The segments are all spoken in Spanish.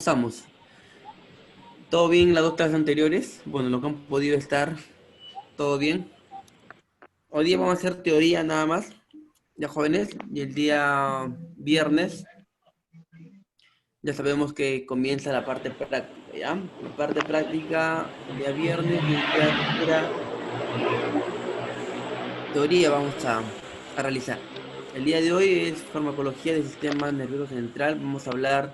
Estamos. ¿Todo bien las dos clases anteriores? Bueno, lo que han podido estar, ¿todo bien? Hoy día vamos a hacer teoría nada más, ya jóvenes, y el día viernes ya sabemos que comienza la parte práctica, ¿ya? La parte práctica el día viernes y el día pura teoría vamos a realizar. El día de hoy es farmacología del sistema nervioso central. Vamos a hablar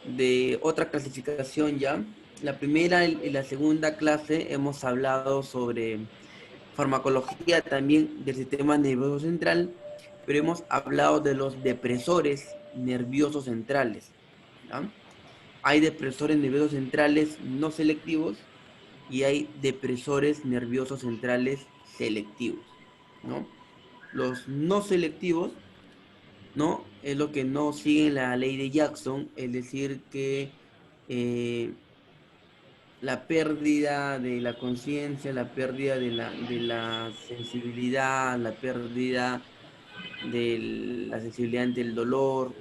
de otra clasificación ya. La primera y la segunda clase hemos hablado sobre farmacología también del sistema nervioso central, pero hemos hablado de los depresores nerviosos centrales, ¿ya? Hay depresores nerviosos centrales no selectivos y hay depresores nerviosos centrales selectivos, ¿no? Los no selectivos, ¿no? Es lo que no sigue la ley de Jackson, es decir, que eh, la pérdida de la conciencia, la pérdida de la sensibilidad, la pérdida de la sensibilidad ante el dolor,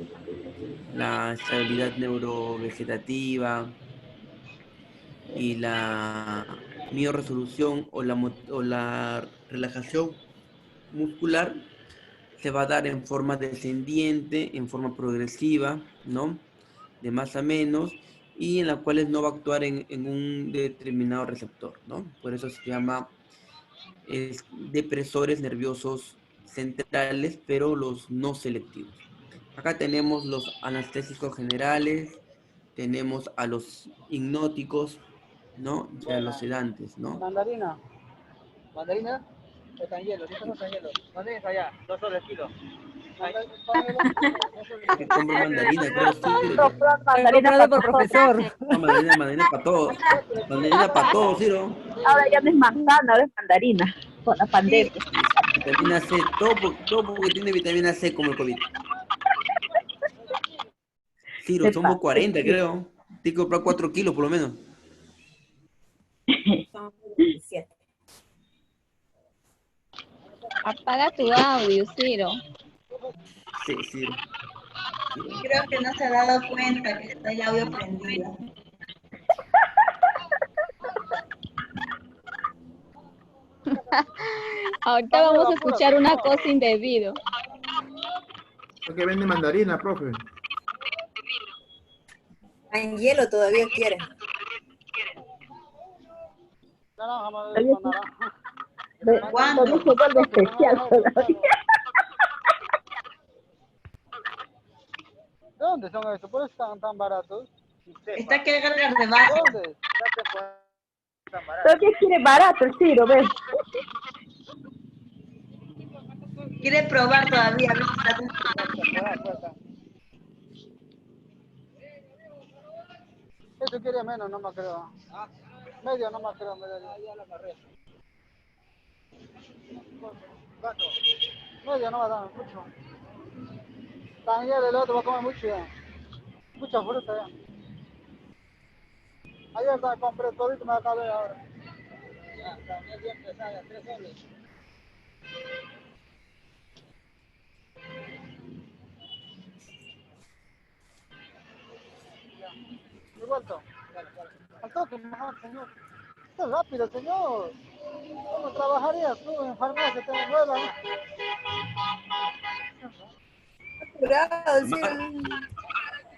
la estabilidad neurovegetativa y la mioresolución o la relajación muscular se va a dar en forma descendiente, en forma progresiva, ¿no? De más a menos, y en las cuales no va a actuar en un determinado receptor, ¿no? Por eso se llama depresores nerviosos centrales, pero los no selectivos. Acá tenemos los anestésicos generales, tenemos a los hipnóticos, ¿no? Y a los Buena. sedantes, ¿no? Mandarina. Mandarina está en hielo. ¿Listo? No está en hielo. Mandarina allá. 2 soles el kilo. Que compro mandarina, creo, sí. Estoy comprando por profesor. No, mandarina para todos. Mandarina para todos, Ciro. Ahora ya no es manzana, ahora es mandarina, con la pandemia. Vitamina C, todo porque tiene vitamina C como el COVID. Ciro, somos 40, creo. Tienes que comprar 4 kilos por lo menos. Son 27. Apaga tu audio, Ciro. Sí, Ciro. Creo que no se ha dado cuenta que está el audio prendido. Ahorita vamos a escuchar una cosa indebido. ¿Por qué vende mandarina, profe? Está en hielo todavía quiere. ¿Cuándo? Todo se vuelve especial todavía. ¿De dónde son estos? ¿Por qué están tan baratos? Está que cargar de bajo. ¿Dónde? ¿Pero qué quiere barato el Ciro, ves? Quiere probar todavía. A ver si está Eso quiere menos, no me creo. Medio, no me creo. Ya la agarré. Medio no va a dar mucho. Tan hielo el otro va a comer mucho ya. Mucha fruta ya. Ayer compré todo y me acabé ahora. Ya, también bien pesada, 3 soles. ¿Y vuelto? Al toque mejor, señor. Esto es rápido, señor. ¿Cómo trabajarías tú en farmacia? Te vuela, ¿no? apurado, sí.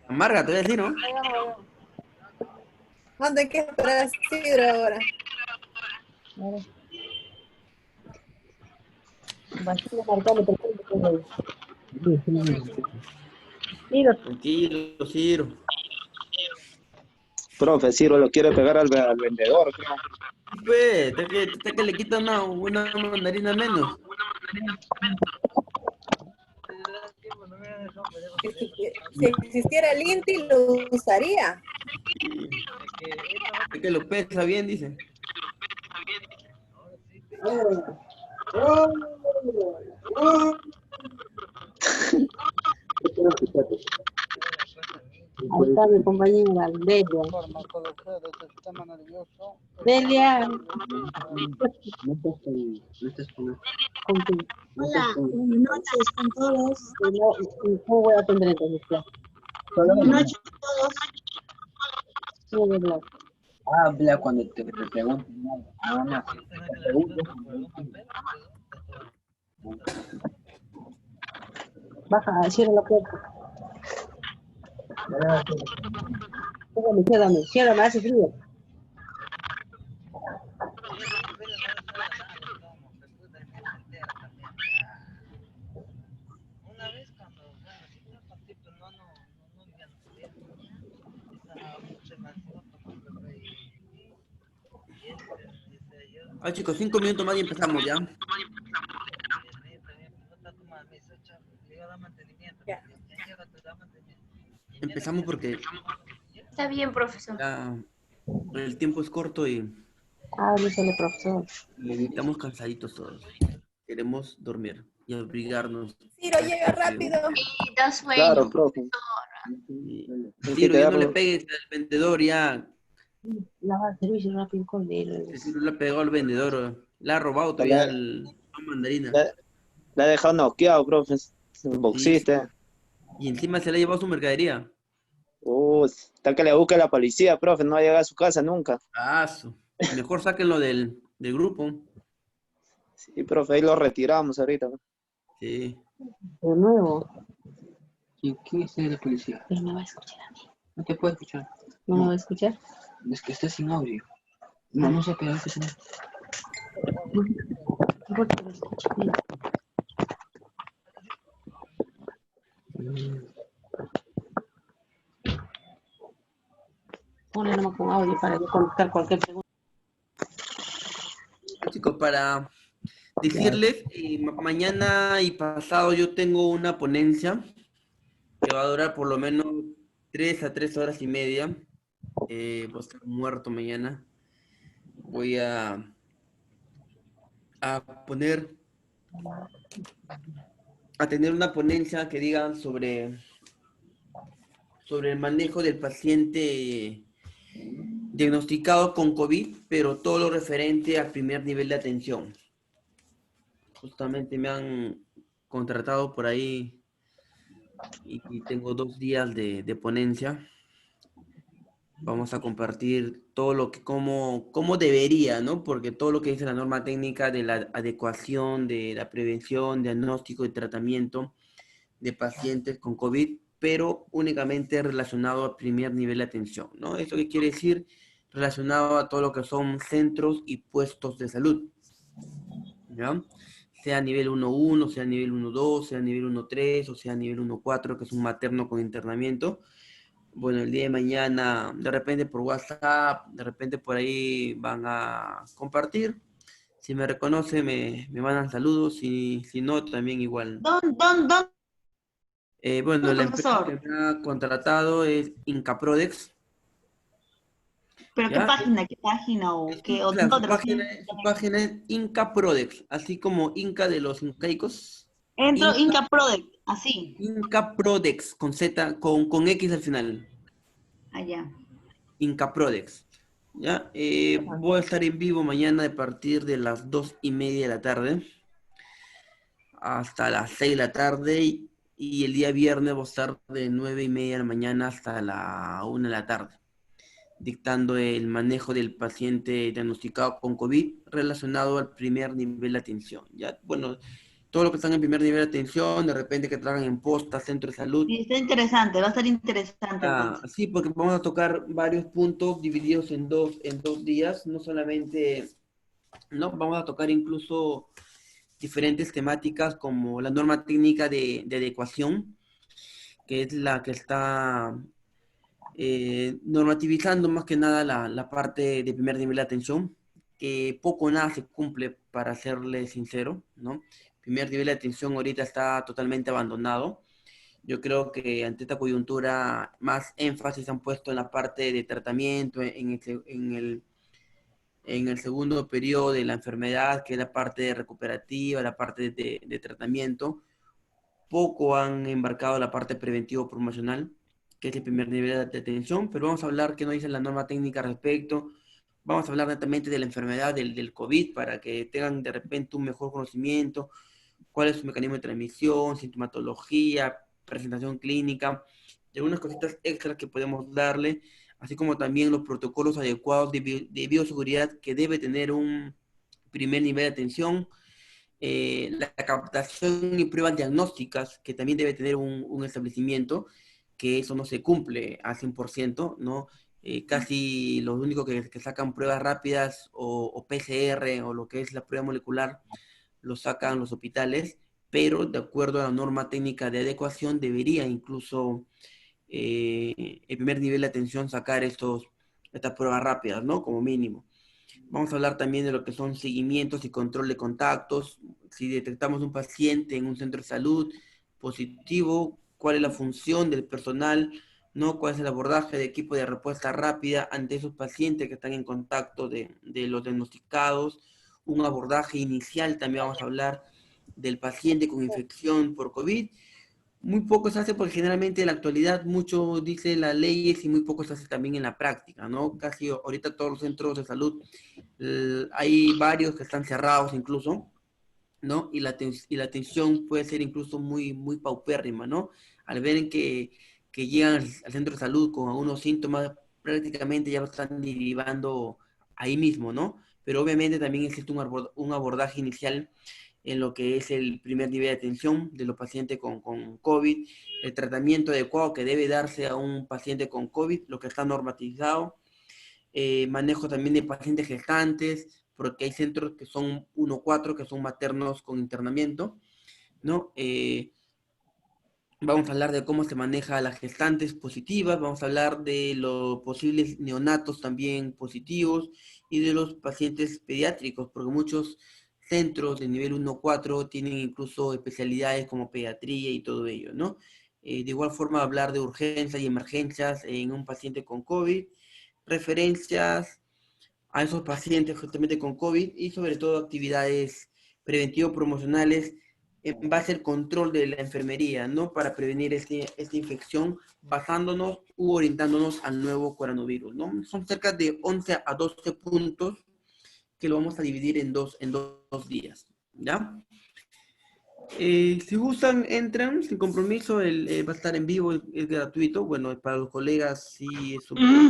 Amarga, te voy a decir, ¿no? Allá no vaya. ¿Dónde hay que esperar a Sidro ahora? Ciro, Tranquilo, Ciro. Profe, Ciro lo quiere pegar al vendedor, creo. Pues, te que le quita una mandarina menos. Si existiera el INTI, lo usaría. Es que lo pesa bien, dice. ahí está mi compañera, Delia. Farmacología del sistema nervioso. Delia. Hola, buenas noches con todos. ¿Cómo voy a atender entonces? Buenas noches a todos. puede hablar. Habla cuando te pregunten algo. Nada más. Te preguntas, Baja, cierra la puerta. Ciérrame, hace frío. Ah, chicos, 5 minutos más y empezamos ya. Ya. Empezamos porque Está bien, profesor. ya el tiempo es corto y No sale profesor. estamos cansaditos todos. Queremos dormir y abrigarnos. Ciro, llega rápido. Y da sueño. Claro, profe. Y, Hay que Ciro, ya no le quedarnos- pegues al vendedor, ya. Lava el servicio rápido con él. Ciro le ha pegado al vendedor. Le ha robado todavía el pan mandarina. Le ha dejado noqueado, profe. Es un boxista. Y encima se le ha llevado su mercadería. Está que le busque la policía, profe. No va a llegar a su casa nunca. Mejor sáquenlo del grupo. Sí, profe, ahí lo retiramos ahorita. Sí. De nuevo. ¿Quién es la policía? Pero me va a escuchar a mí. No te puedo escuchar. ¿No me va a escuchar? Es que está sin audio. No sé qué haces. Porque lo escucha bien. Ponle nomás con audio para yo contestar cualquier pregunta. Chicos, para decirles, mañana y pasado yo tengo una ponencia que va a durar por lo menos 3 a 3 horas y media. Voy a estar muerto mañana. Voy a tener una ponencia que diga sobre el manejo del paciente diagnosticado con COVID, pero todo lo referente al primer nivel de atención. Justamente me han contratado por ahí y tengo 2 días de ponencia. Vamos a compartir todo lo que, cómo debería, ¿no? Porque todo lo que dice la norma técnica de la adecuación, de la prevención, diagnóstico y tratamiento de pacientes con COVID, pero únicamente relacionado al primer nivel de atención, ¿no? ¿Eso qué quiere decir? Relacionado a todo lo que son centros y puestos de salud, ¿ya? Sea nivel 1.1, sea nivel 1.2, sea nivel 1.3 o sea nivel 1.4, que es un materno con internamiento. Bueno, el día de mañana, de repente por WhatsApp, de repente por ahí van a compartir. Si me reconoce, me mandan saludos. Si no, también igual. ¿Dónde? Bueno, la empresa Profesor. que me ha contratado es Incaprodex. ¿Pero ¿Ya? qué página o qué? ¿O Claro, dónde su página es Incaprodex, así como Inca de los incaicos. Entro Inca Product, así. Incaprodex, con Z, con X al final. Allá. Incaprodex. ¿Ya? Voy a estar en vivo mañana a partir de las 2:30 de la tarde hasta las 6 de la tarde y el día viernes voy a estar de 9:30 de la mañana hasta la 1 de la tarde, dictando el manejo del paciente diagnosticado con COVID relacionado al primer nivel de atención. ¿Ya? Bueno, todo lo que están en primer nivel de atención, de repente que trabajan en posta, centro de salud. Y está interesante, va a estar interesante entonces. Sí, porque vamos a tocar varios puntos divididos en dos días, no solamente, no, vamos a tocar incluso diferentes temáticas como la norma técnica de adecuación, que es la que está normativizando más que nada la parte de primer nivel de atención, que poco o nada se cumple, para serle sincero, ¿no? Primer nivel de atención ahorita está totalmente abandonado. Yo creo que ante esta coyuntura más énfasis han puesto en la parte de tratamiento, en el segundo periodo de la enfermedad, que es la parte recuperativa, la parte de tratamiento. Poco han embarcado la parte preventivo-promocional, que es el primer nivel de atención, pero vamos a hablar qué nos dice la norma técnica al respecto. Vamos a hablar netamente de la enfermedad del COVID para que tengan de repente un mejor conocimiento, cuál es su mecanismo de transmisión, sintomatología, presentación clínica, y algunas cositas extras que podemos darle, así como también los protocolos adecuados de bioseguridad que debe tener un primer nivel de atención, la captación y pruebas diagnósticas que también debe tener un establecimiento, que eso no se cumple al 100%, ¿no? Casi los únicos que sacan pruebas rápidas o PCR o lo que es la prueba molecular, lo sacan los hospitales, pero de acuerdo a la norma técnica de adecuación debería incluso el primer nivel de atención sacar estas pruebas rápidas, ¿no? Como mínimo. Vamos a hablar también de lo que son seguimientos y control de contactos. Si detectamos un paciente en un centro de salud positivo, cuál es la función del personal, ¿no? Cuál es el abordaje de equipo de respuesta rápida ante esos pacientes que están en contacto de los diagnosticados. Un abordaje inicial, también vamos a hablar del paciente con infección por COVID. Muy poco se hace porque generalmente en la actualidad mucho dice las leyes y muy poco se hace también en la práctica, ¿no? Casi ahorita todos los centros de salud, hay varios que están cerrados incluso, ¿no? Y la atención puede ser incluso muy, muy paupérrima, ¿no? Al ver que llegan al centro de salud con algunos síntomas, prácticamente ya lo están derivando ahí mismo, ¿no? Pero obviamente también existe un abordaje inicial en lo que es el primer nivel de atención de los pacientes con COVID, el tratamiento adecuado que debe darse a un paciente con COVID, lo que está normatizado, manejo también de pacientes gestantes, porque hay centros que son 1-4, que son maternos con internamiento, ¿no? Vamos a hablar de cómo se maneja a las gestantes positivas, vamos a hablar de los posibles neonatos también positivos y de los pacientes pediátricos, porque muchos centros de nivel 1-4 tienen incluso especialidades como pediatría y todo ello, ¿no? De igual forma hablar de urgencias y emergencias en un paciente con COVID, referencias a esos pacientes justamente con COVID y sobre todo actividades preventivo-promocionales en base al control de la enfermería, ¿no? Para prevenir esta infección basándonos u orientándonos al nuevo coronavirus, ¿no? Son cerca de 11 a 12 puntos que lo vamos a dividir en dos días, ¿ya? Si gustan, entran sin compromiso, va a estar en vivo, es gratuito, bueno, para los colegas sí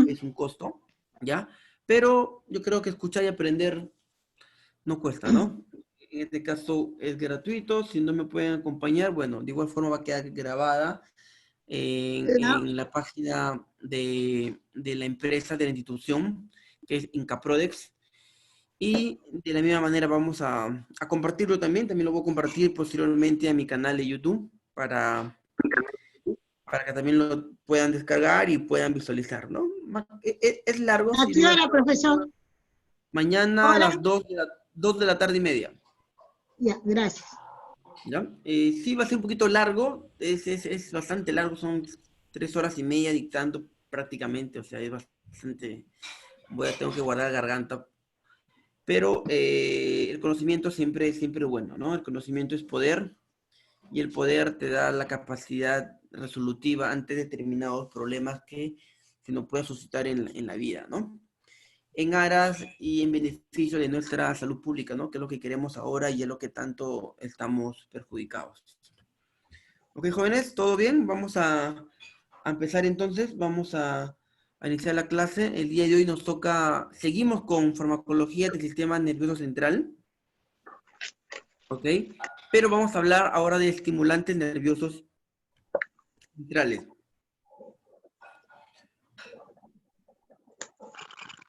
es un costo, ¿ya? Pero yo creo que escuchar y aprender no cuesta, ¿no? En este caso es gratuito, si no me pueden acompañar, bueno, de igual forma va a quedar grabada en la página de la empresa, de la institución, que es Incaprodex. Y de la misma manera vamos a compartirlo también lo voy a compartir posteriormente a mi canal de YouTube para que también lo puedan descargar y puedan visualizar, ¿no? Es largo. ¿A qué hora, profesor? Mañana a las 2 de la tarde y media. Ya, gracias. ¿Ya? Sí, va a ser un poquito largo, es bastante largo, son 3 horas y media dictando prácticamente, o sea, es bastante, tengo que guardar la garganta. Pero el conocimiento siempre es bueno, ¿no? El conocimiento es poder y el poder te da la capacidad resolutiva ante determinados problemas que se nos pueden suscitar en la vida, ¿no? En aras y en beneficio de nuestra salud pública, ¿no? Que es lo que queremos ahora y es lo que tanto estamos perjudicados. Ok, jóvenes, ¿todo bien? Vamos a empezar entonces, vamos a iniciar la clase. El día de hoy nos toca, seguimos con farmacología del sistema nervioso central, ¿ok? Pero vamos a hablar ahora de estimulantes nerviosos centrales.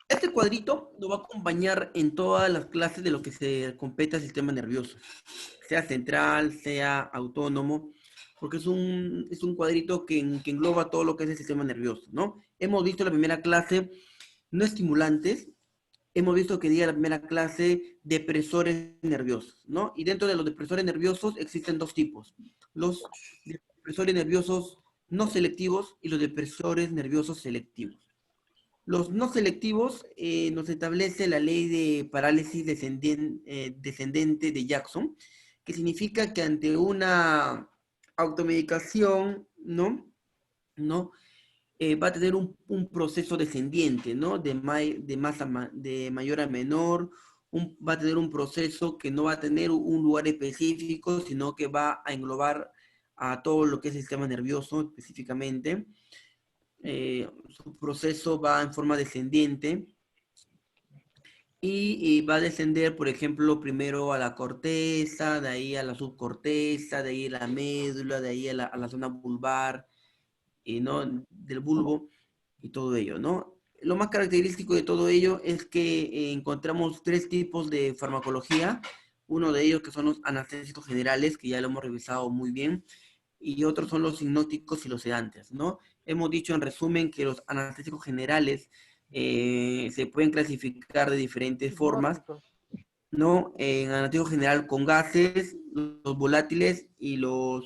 Este cuadrito lo va a acompañar en todas las clases de lo que se compete al sistema nervioso, sea central, sea autónomo, porque es un cuadrito que engloba todo lo que es el sistema nervioso, ¿no? Hemos visto en la primera clase no estimulantes, hemos visto que diga la primera clase depresores nerviosos, ¿no? Y dentro de los depresores nerviosos existen dos tipos, los depresores nerviosos no selectivos y los depresores nerviosos selectivos. Los no selectivos nos establece la ley de parálisis descendente de Jackson, que significa que ante una automedicación, ¿no? Va a tener un proceso descendiente, ¿no? De mayor a menor, va a tener un proceso que no va a tener un lugar específico, sino que va a englobar a todo lo que es el sistema nervioso específicamente. su proceso va en forma descendiente y va a descender, por ejemplo, primero a la corteza, de ahí a la subcorteza, de ahí a la médula, de ahí a la zona vulvar, ¿no? Del bulbo y todo ello, ¿no? Lo más característico de todo ello es que encontramos 3 tipos de farmacología. Uno de ellos que son los anestésicos generales, que ya lo hemos revisado muy bien, y otros son los hipnóticos y los sedantes, ¿no? Hemos dicho en resumen que los anestésicos generales se pueden clasificar de diferentes formas, ¿no? En anestésico general con gases, los volátiles y la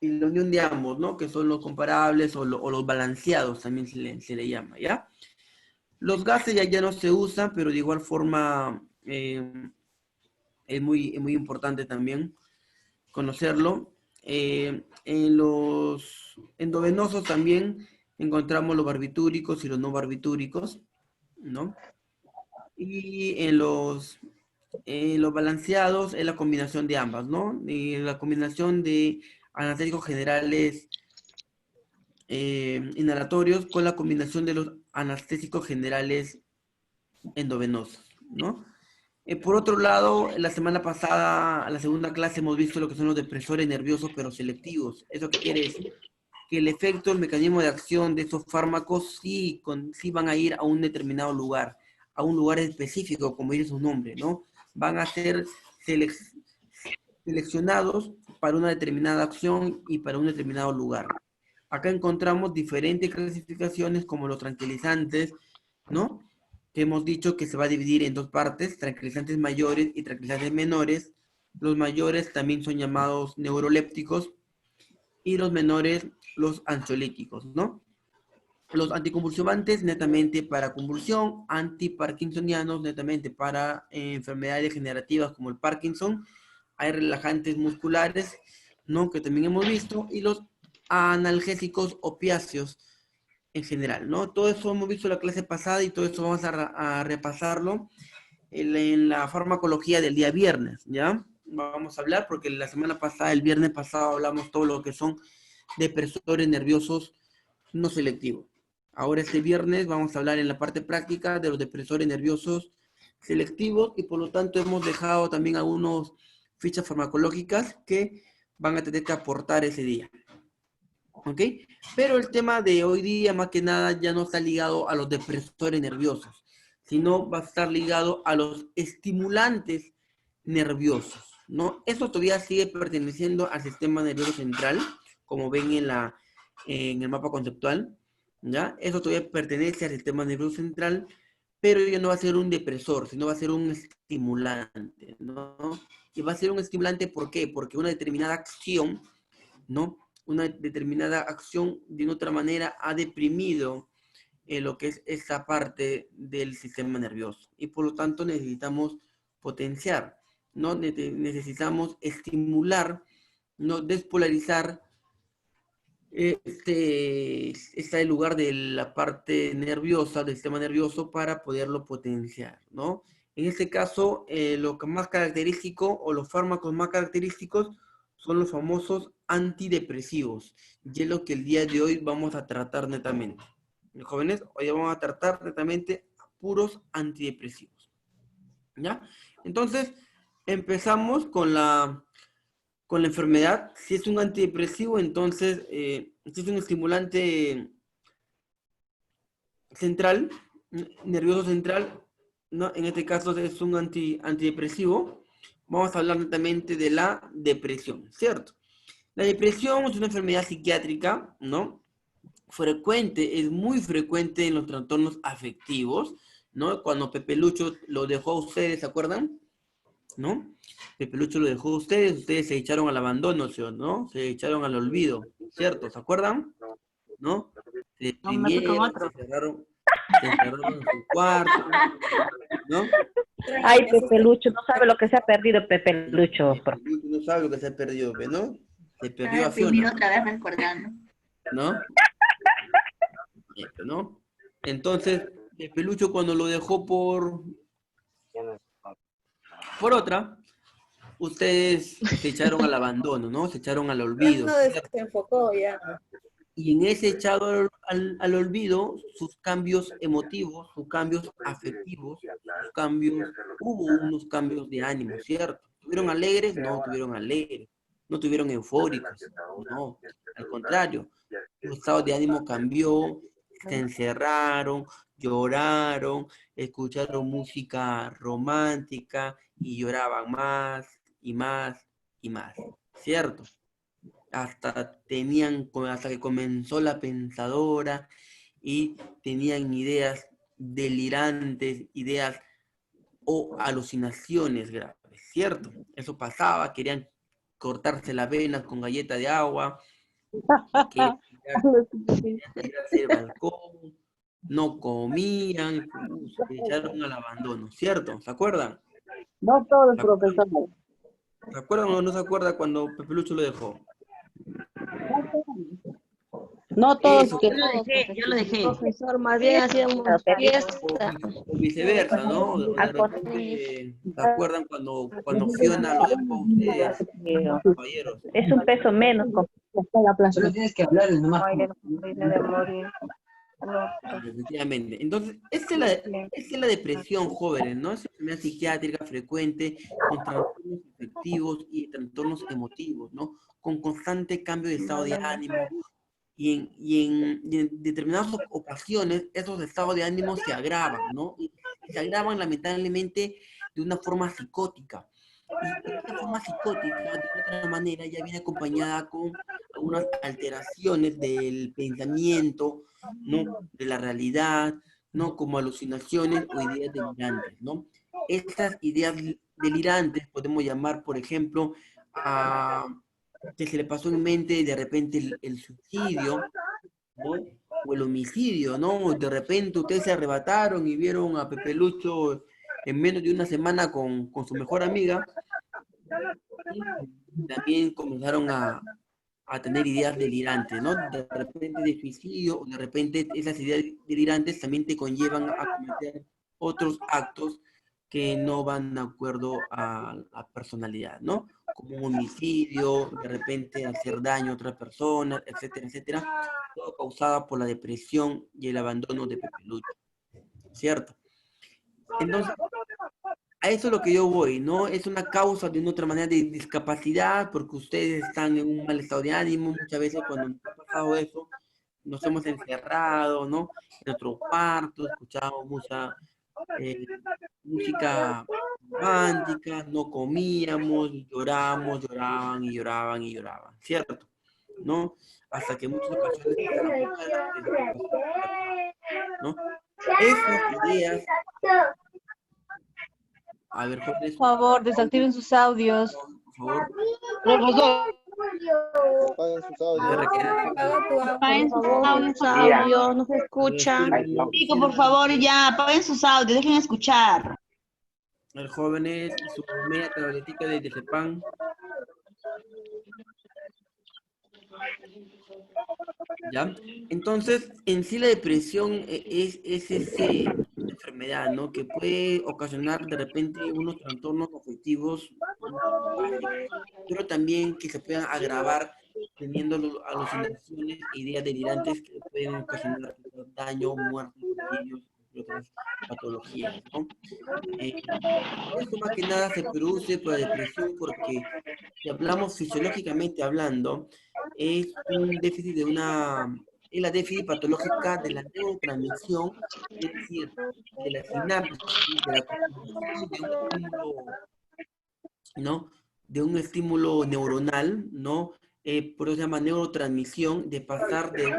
unión de ambos, ¿no? Que son los comparables o los balanceados, también se le llama, ¿ya? Los gases ya no se usan, pero de igual forma es muy importante también conocerlo. En los endovenosos también encontramos los barbitúricos y los no barbitúricos, ¿no? Y en los balanceados es la combinación de ambas, ¿no? Y la combinación de anestésicos generales inhalatorios con la combinación de los anestésicos generales endovenosos, ¿no? Por otro lado, la semana pasada, a la segunda clase, hemos visto lo que son los depresores nerviosos, pero selectivos. ¿Eso qué quiere decir? Que el efecto, el mecanismo de acción de estos fármacos sí van a ir a un determinado lugar, a un lugar específico, como dice su nombre, ¿no? Van a ser seleccionados para una determinada acción y para un determinado lugar. Acá encontramos diferentes clasificaciones como los tranquilizantes, ¿no? Que hemos dicho que se va a dividir en 2 partes, tranquilizantes mayores y tranquilizantes menores. Los mayores también son llamados neurolépticos y los menores los ansiolíticos, ¿no? Los anticonvulsivantes netamente para convulsión, antiparkinsonianos netamente para enfermedades degenerativas como el Parkinson. Hay relajantes musculares, ¿no? Que también hemos visto, y los analgésicos opiáceos en general, ¿no? Todo eso hemos visto la clase pasada y todo esto vamos a repasarlo en la farmacología del día viernes, ¿ya? Vamos a hablar porque la semana pasada, el viernes pasado, hablamos todo lo que son depresores nerviosos no selectivos. Ahora este viernes vamos a hablar en la parte práctica de los depresores nerviosos selectivos y por lo tanto hemos dejado también algunas fichas farmacológicas que van a tener que aportar ese día. ¿Ok? Pero el tema de hoy día, más que nada, ya no está ligado a los depresores nerviosos, sino va a estar ligado a los estimulantes nerviosos, ¿no? Eso todavía sigue perteneciendo al sistema nervioso central, como ven en el mapa conceptual, ¿ya? Eso todavía pertenece al sistema nervioso central, pero ya no va a ser un depresor, sino va a ser un estimulante, ¿no? Y va a ser un estimulante, ¿por qué? Porque una determinada acción, ¿no? Una determinada acción de una otra manera ha deprimido lo que es esa parte del sistema nervioso. Y por lo tanto necesitamos potenciar, ¿no? Necesitamos estimular, ¿no? Despolarizar el lugar de la parte nerviosa, del sistema nervioso, para poderlo potenciar, ¿no? En este caso, lo que más característico, o los fármacos más característicos, son los famosos antidepresivos, y es lo que el día de hoy vamos a tratar netamente. Jóvenes, hoy vamos a tratar netamente a puros antidepresivos, ¿ya? Entonces, empezamos con la enfermedad. Si es un antidepresivo, entonces, si es un estimulante central, nervioso central, ¿no? En este caso es un antidepresivo. Vamos a hablar netamente de la depresión, ¿cierto? La depresión es una enfermedad psiquiátrica, ¿no? Frecuente, es muy frecuente en los trastornos afectivos, ¿no? Cuando Pepe Lucho lo dejó a ustedes, ¿se acuerdan? ¿No? Pepe Lucho lo dejó a ustedes se echaron al abandono, ¿no? Se echaron al olvido, ¿cierto? ¿Se acuerdan? ¿No? Se deprimieron, se encerraron en su cuarto, ¿no? Ay, Pepe Lucho, no sabe lo que se ha perdido, Pepe Lucho. No sabe lo que se ha perdido, ¿no? Se perdió a Primero Fiona, otra vez recordando. ¿no? ¿No? Entonces, el Pelucho cuando lo dejó por otra, ustedes se echaron al abandono, ¿no? Se echaron al olvido. No desenfocó ya. Y en ese echado al olvido, sus cambios emotivos, sus cambios afectivos, hubo unos cambios de ánimo, ¿cierto? ¿Tuvieron alegres? No tuvieron alegres. No tuvieron eufóricos, no. Al contrario, su estado de ánimo cambió, se encerraron, lloraron, escucharon música romántica y lloraban más y más y más, ¿cierto? Hasta que comenzó la pensadora y tenían ideas delirantes, ideas o alucinaciones graves, ¿cierto? Eso pasaba, querían cortarse las venas con galleta de agua, querían tirarse del balcón, no comían, se echaron al abandono, ¿cierto? ¿Se acuerdan? No todos, ¿Se acuerdan? profesor. ¿Se acuerdan o no se acuerda cuando Pepe Lucho lo dejó? No todos Eso, que Yo lo dejé. Profesor, más bien hacíamos fiesta. o viceversa, ¿no? De repente, ¿se acuerdan cuando Fiona lo dejó a ustedes, caballeros? es un peso menos. Solo tienes que hablarle nomás. Efectivamente. Entonces, esta es la depresión, jóvenes, ¿no? Es una enfermedad psiquiátrica frecuente con trastornos afectivos y trastornos emotivos, ¿no? Con constante cambio de estado de ánimo y en determinadas ocasiones esos estados de ánimo se agravan, ¿no? Y se agravan lamentablemente de una forma psicótica. Y esta forma psicótica, de otra manera, ya viene acompañada con algunas alteraciones del pensamiento, ¿no? De la realidad, ¿no? Como alucinaciones o ideas delirantes, ¿no? Estas ideas delirantes podemos llamar, por ejemplo, a que se le pasó en mente de repente el suicidio, ¿no? O el homicidio, ¿no? De repente ustedes se arrebataron y vieron a Pepe Lucho en menos de una semana con su mejor amiga, y también comenzaron a tener ideas delirantes, ¿no? De repente de suicidio, o de repente esas ideas delirantes también te conllevan a cometer otros actos que no van de acuerdo a la personalidad, ¿no? Como un homicidio, de repente hacer daño a otras personas, etcétera, etcétera, todo causado por la depresión y el abandono de Pepe Lucho, ¿cierto? Entonces, a eso es lo que yo voy, ¿no? Es una causa de una otra manera de discapacidad, porque ustedes están en un mal estado de ánimo, muchas veces cuando nos ha pasado eso, nos hemos encerrado, ¿no? En nuestro cuarto, escuchamos música romántica, no comíamos, lloramos, lloraban y lloraban y lloraban, ¿cierto? ¿No? Hasta que en muchas ocasiones ¿no? Estas ideas, a ver, jóvenes, Por favor, desactiven sus audios. por favor. Apaguen sus audios, no se escucha. Chico, por favor, ya, apaguen sus audios, dejen escuchar. El jóvenes, su media tabletica de Diazepam. ¿Ya? Entonces, en sí la depresión es esa enfermedad, ¿no? Que puede ocasionar de repente unos trastornos afectivos básicos, pero también que se puedan agravar teniendo alucinaciones e ideas delirantes que pueden ocasionar daño, muerte, suicidios y otras patologías, ¿no? Esto más que nada se produce por la depresión porque, si hablamos fisiológicamente hablando, es un déficit es la déficit patológica de la neurotransmisión, es decir, de la sinapsis, de la comunicación de un estímulo, ¿no? De un estímulo neuronal, ¿no? Por eso se llama neurotransmisión, de pasar de una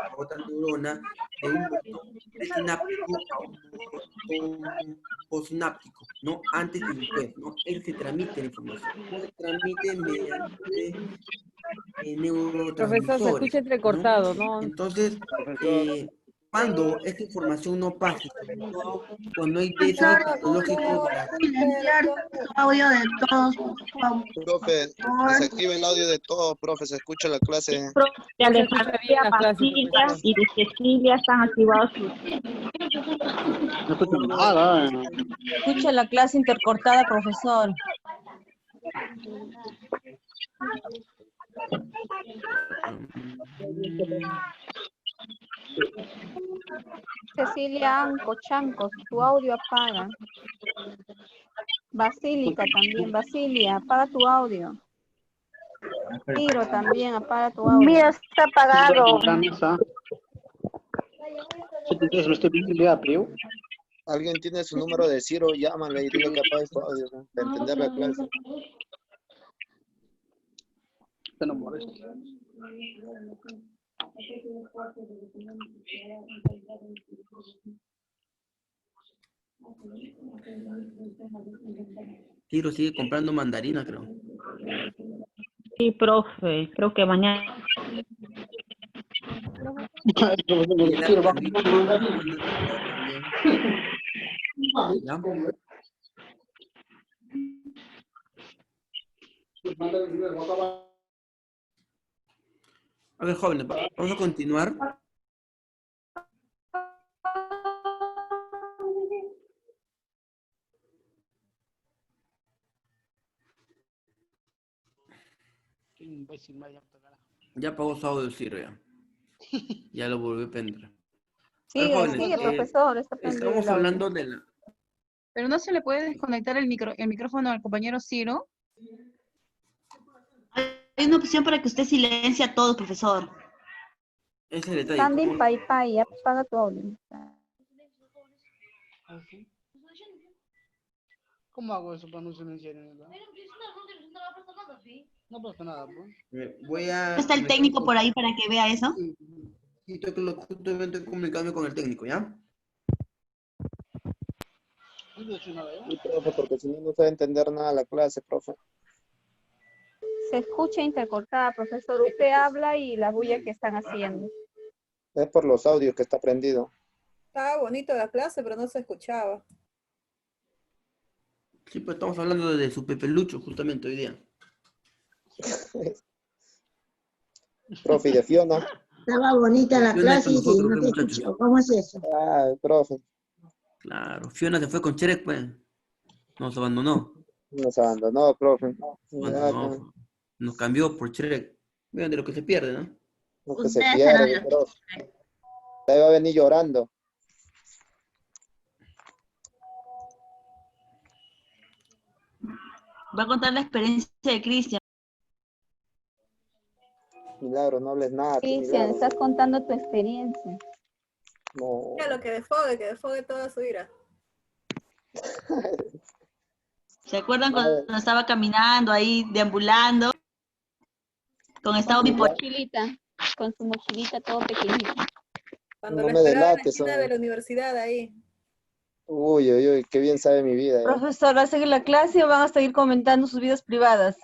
a otra neurona, de un botón presináptico a un botón postsináptico, ¿no? Antes y después, ¿no? Él se transmite la información. Se transmite mediante neurotransmisores, Profesor, se escucha entrecortado, ¿no? ¿no? Entonces, cuando esta información no pasa, sobre todo cuando hay déficit Profesor, patológico de la... silenciar su audio de todos, por favor. Profe, desactive el audio de todos, profe, se escucha la clase. De No se escucha Alejandra bien la clase, Pastilla profesor. y de Cecilia están activados sus... No escucho nada. Escucha la clase intercortada, profesor. Cecilia Anco, Chancos, tu audio apaga. Basílica también, Basilia, apaga tu audio. Ciro también, apaga tu audio. Mío está apagado. ¿Alguien tiene su número de Ciro? Llámale y dile que apague su audio, ¿no? Para entender la clase. Tiro sigue comprando mandarina, creo. Sí, profe, creo que mañana. ¿Ya? A ver, jóvenes, vamos a continuar. Ya apagó su audio, Ciro, ya. Ya lo volvió a prender. A ver, Sigue, jóvenes, sigue, profesor, está prendido estamos el audio. hablando de la... Pero no se le puede desconectar el micrófono al compañero Ciro. Hay una opción para que usted silencie a todos, profesor. Ese es el detalle. Sandy Pai Pai, apaga tu audio. ¿Cómo hago eso para no silenciar? No pasa nada, pues. Voy a... ¿Está el técnico por ahí para que vea eso? Y estoy comunicando con el técnico, ¿ya? Sí, profe, porque si no, no se va a entender nada de la clase, profe. Se escucha intercortada, profesor. Usted habla y la bulla que están haciendo. Es por los audios que está prendido. Estaba bonito la clase, pero no se escuchaba. Sí, pues estamos hablando de su Pepelucho justamente hoy día. Profe, y de Fiona. Estaba bonita la Fiona es clase con y nosotros, no ¿qué, te muchachos? escuchó. ¿Cómo es eso? Ah, profe. Claro, Fiona se fue con Cherek, pues. Nos abandonó. Nos abandonó, profe. Abandonó. Nos cambió por Cherek. Vean de lo que se pierde, ¿no? Lo que se pierde, profe. Ahí va a venir llorando. Va a contar la experiencia de Cristian. Milagro, no hables nada. Cristian, estás contando tu experiencia. No. Ya, que desfogue toda su ira. ¿Se acuerdan cuando estaba caminando ahí, deambulando? Con estado bipolar. Con su mochilita todo pequeñito. Cuando No lo me esperaba en la delates, esquina de la universidad ahí. Uy, uy, uy, qué bien sabe mi vida. Profesor, ¿va a seguir la clase o van a seguir comentando sus vidas privadas?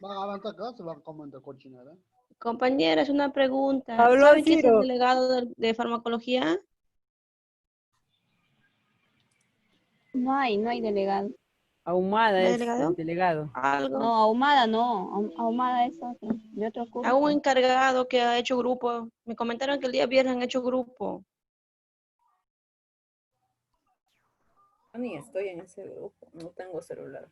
Van a avanzar acá, se van a comentar cochinada. Compañeras, una pregunta. Habló ¿Saben quién es el Ciro. delegado de farmacología? No hay delegado. Ahumada ¿No hay es delegado? el delegado. Algo. No, ahumada no. Ahumada es otro, de otro curso. A un encargado que ha hecho grupo. Me comentaron que el día viernes han hecho grupo. Yo ni estoy en ese grupo, no tengo celular.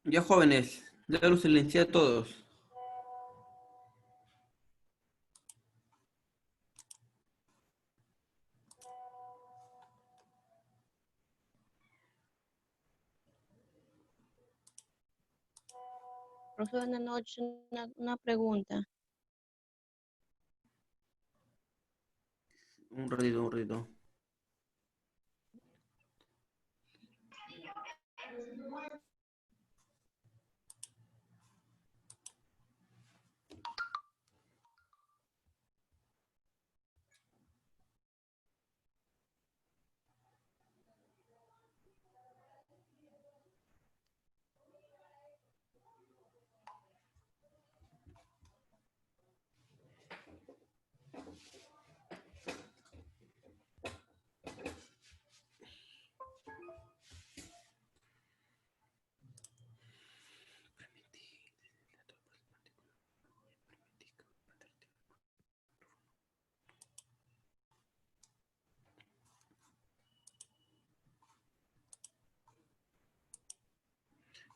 Ya, jóvenes, ya los silencié a todos. Profesor, buenas noches. Una pregunta. Un ratito.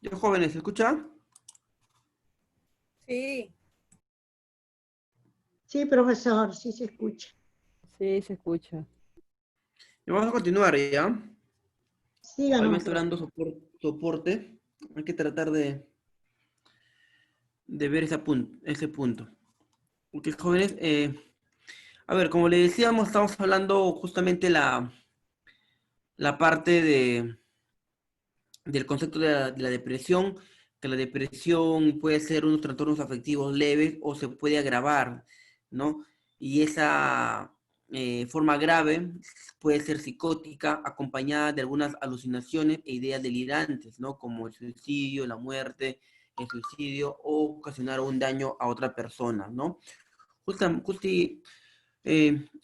Ya, jóvenes, ¿se escucha? Sí. Sí, profesor, sí se escucha. Sí, se escucha. Y vamos a continuar ya. Hoy me Síganos, está profe. dando soporte. Hay que tratar de ver ese punto. Ok, jóvenes. A ver, como le decíamos, estamos hablando justamente la parte del concepto de la depresión, que la depresión puede ser unos trastornos afectivos leves o se puede agravar, ¿no? Y esa forma grave puede ser psicótica, acompañada de algunas alucinaciones e ideas delirantes, ¿no? Como el suicidio, la muerte, el suicidio o ocasionar un daño a otra persona, ¿no?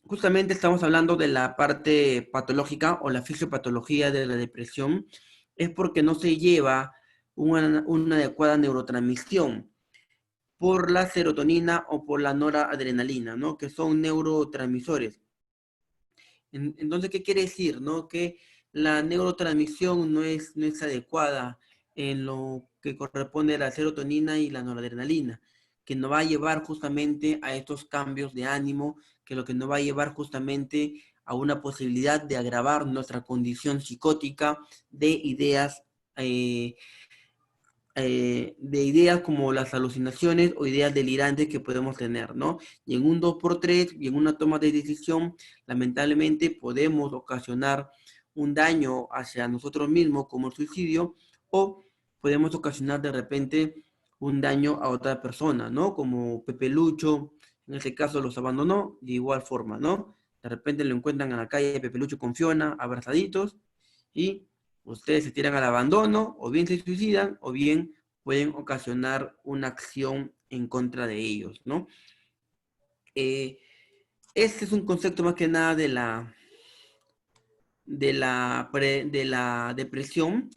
Justamente estamos hablando de la parte patológica o la fisiopatología de la depresión, es porque no se lleva una adecuada neurotransmisión por la serotonina o por la noradrenalina, ¿no? Que son neurotransmisores. Entonces, ¿qué quiere decir, no? Que la neurotransmisión no es adecuada en lo que corresponde a la serotonina y la noradrenalina, que nos va a llevar justamente a estos cambios de ánimo, que lo que nos va a llevar justamente a una posibilidad de agravar nuestra condición psicótica de ideas como las alucinaciones o ideas delirantes que podemos tener, ¿no? Y en un 2x3 y en una toma de decisión, lamentablemente podemos ocasionar un daño hacia nosotros mismos como el suicidio o podemos ocasionar de repente un daño a otra persona, ¿no? Como Pepe Lucho, en este caso los abandonó de igual forma, ¿no? De repente lo encuentran en la calle Pepe Lucho con Fiona, abrazaditos, y ustedes se tiran al abandono, o bien se suicidan, o bien pueden ocasionar una acción en contra de ellos, ¿no? Este es un concepto más que nada de la depresión.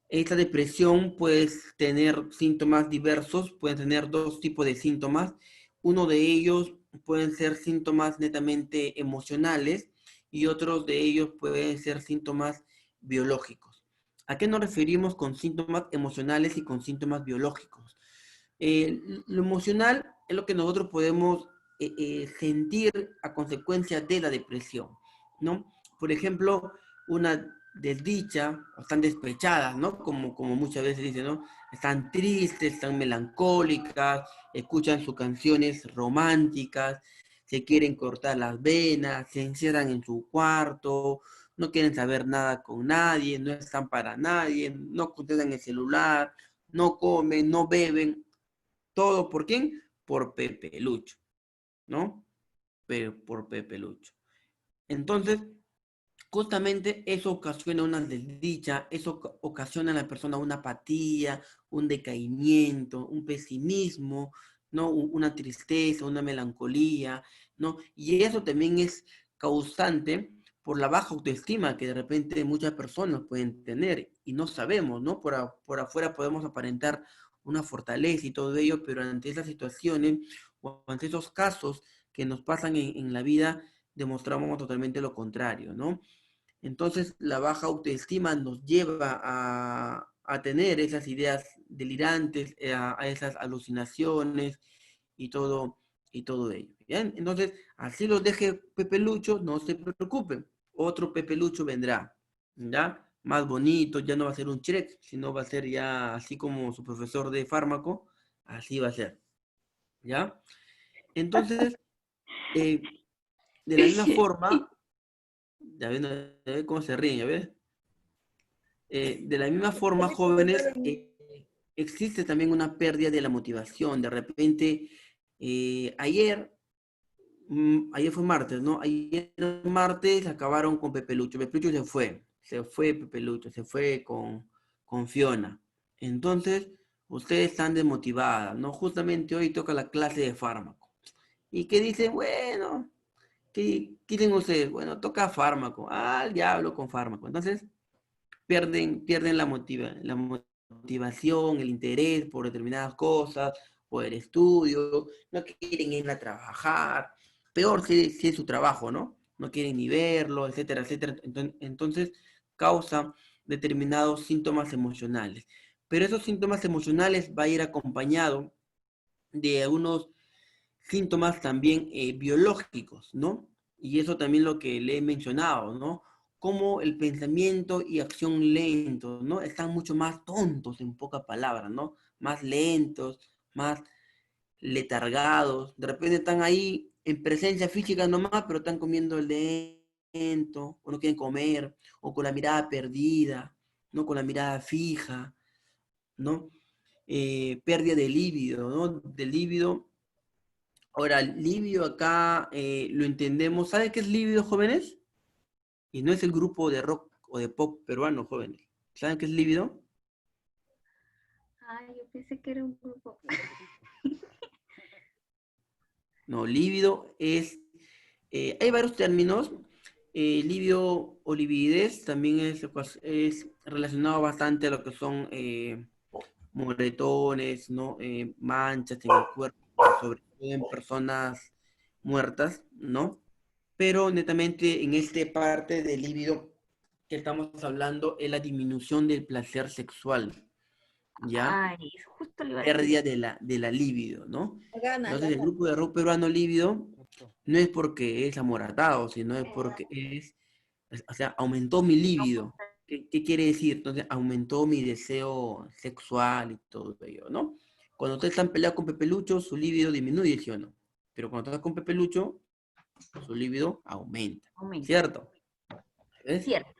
Esta depresión puede tener síntomas diversos, pueden tener dos tipos de síntomas. Uno de ellos pueden ser síntomas netamente emocionales y otros de ellos pueden ser síntomas biológicos. ¿A qué nos referimos con síntomas emocionales y con síntomas biológicos? Lo emocional es lo que nosotros podemos sentir a consecuencia de la depresión, ¿no? Por ejemplo, una desdicha, o están despechadas, ¿no? Como muchas veces dicen, ¿no? Están tristes, están melancólicas, escuchan sus canciones románticas, se quieren cortar las venas, se encierran en su cuarto, no quieren saber nada con nadie, no están para nadie, no contestan el celular, no comen, no beben. ¿Todo por quién? Por Pepe Lucho, ¿no? Pero por Pepe Lucho. Entonces, justamente eso ocasiona una desdicha, eso ocasiona a la persona una apatía, un decaimiento, un pesimismo, ¿no? Una tristeza, una melancolía, ¿no? Y eso también es causante por la baja autoestima que de repente muchas personas pueden tener y no sabemos, ¿no? Por afuera podemos aparentar una fortaleza y todo ello, pero ante esas situaciones o ante esos casos que nos pasan en la vida, demostramos totalmente lo contrario, ¿no? Entonces, la baja autoestima nos lleva a tener esas ideas delirantes, a esas alucinaciones y todo ello. ¿Bien? Entonces, así los deje Pepe Lucho, no se preocupen. Otro Pepe Lucho vendrá, ¿ya? Más bonito, ya no va a ser un Shrek, sino va a ser ya así como su profesor de fármaco, así va a ser, ¿ya? Entonces, de la misma forma, ya ven cómo se ríen, ¿ya ves? De la misma forma, jóvenes, existe también una pérdida de la motivación. De repente, ayer fue martes, ¿no? Ayer martes acabaron con Pepe Lucho. Pepe Lucho se fue Pepe Lucho, se fue con Fiona. Entonces, ustedes están desmotivadas, ¿no? Justamente hoy toca la clase de fármaco. ¿Y qué dicen? Bueno, ¿qué dicen ustedes? Bueno, toca fármaco. Ah, el diablo con fármaco. Entonces, pierden la motivación, el interés por determinadas cosas, por el estudio, no quieren ir a trabajar, peor si es su trabajo, ¿no? No quieren ni verlo, etcétera, etcétera. Entonces, causa determinados síntomas emocionales. Pero esos síntomas emocionales va a ir acompañado de algunos síntomas también biológicos, ¿no? Y eso también lo que le he mencionado, ¿no? Como el pensamiento y acción lentos, ¿no? Están mucho más tontos, en pocas palabras, ¿no? Más lentos, más letargados. De repente están ahí en presencia física nomás, pero están comiendo lento, o no quieren comer, o con la mirada perdida, ¿no? Con la mirada fija, ¿no? Pérdida de líbido, ¿no? Del líbido. Ahora, líbido acá lo entendemos. ¿Sabe qué es líbido, jóvenes? Y no es el grupo de rock o de pop peruano, jóvenes. ¿Saben qué es líbido? Ay, yo pensé que era un grupo. No, líbido es... hay varios términos. Líbido o lividez también es relacionado bastante a lo que son moretones, ¿no? Manchas en el cuerpo, sobre todo en personas muertas, ¿no? Pero netamente en esta parte del líbido que estamos hablando es la disminución del placer sexual, ¿ya? Ay, justo le iba a decir. Pérdida de la libido, ¿no? Gana, Entonces el gana. grupo de rock peruano líbido no es porque es amoratado, sino es porque o sea, aumentó mi libido. ¿Qué quiere decir? Entonces aumentó mi deseo sexual y todo ello, ¿no? Cuando ustedes están peleados con Pepe Lucho, su libido disminuye, ¿sí o no? Pero cuando estás con Pepe Lucho, su libido aumenta. ¿Cierto? ¿Ves? Cierto.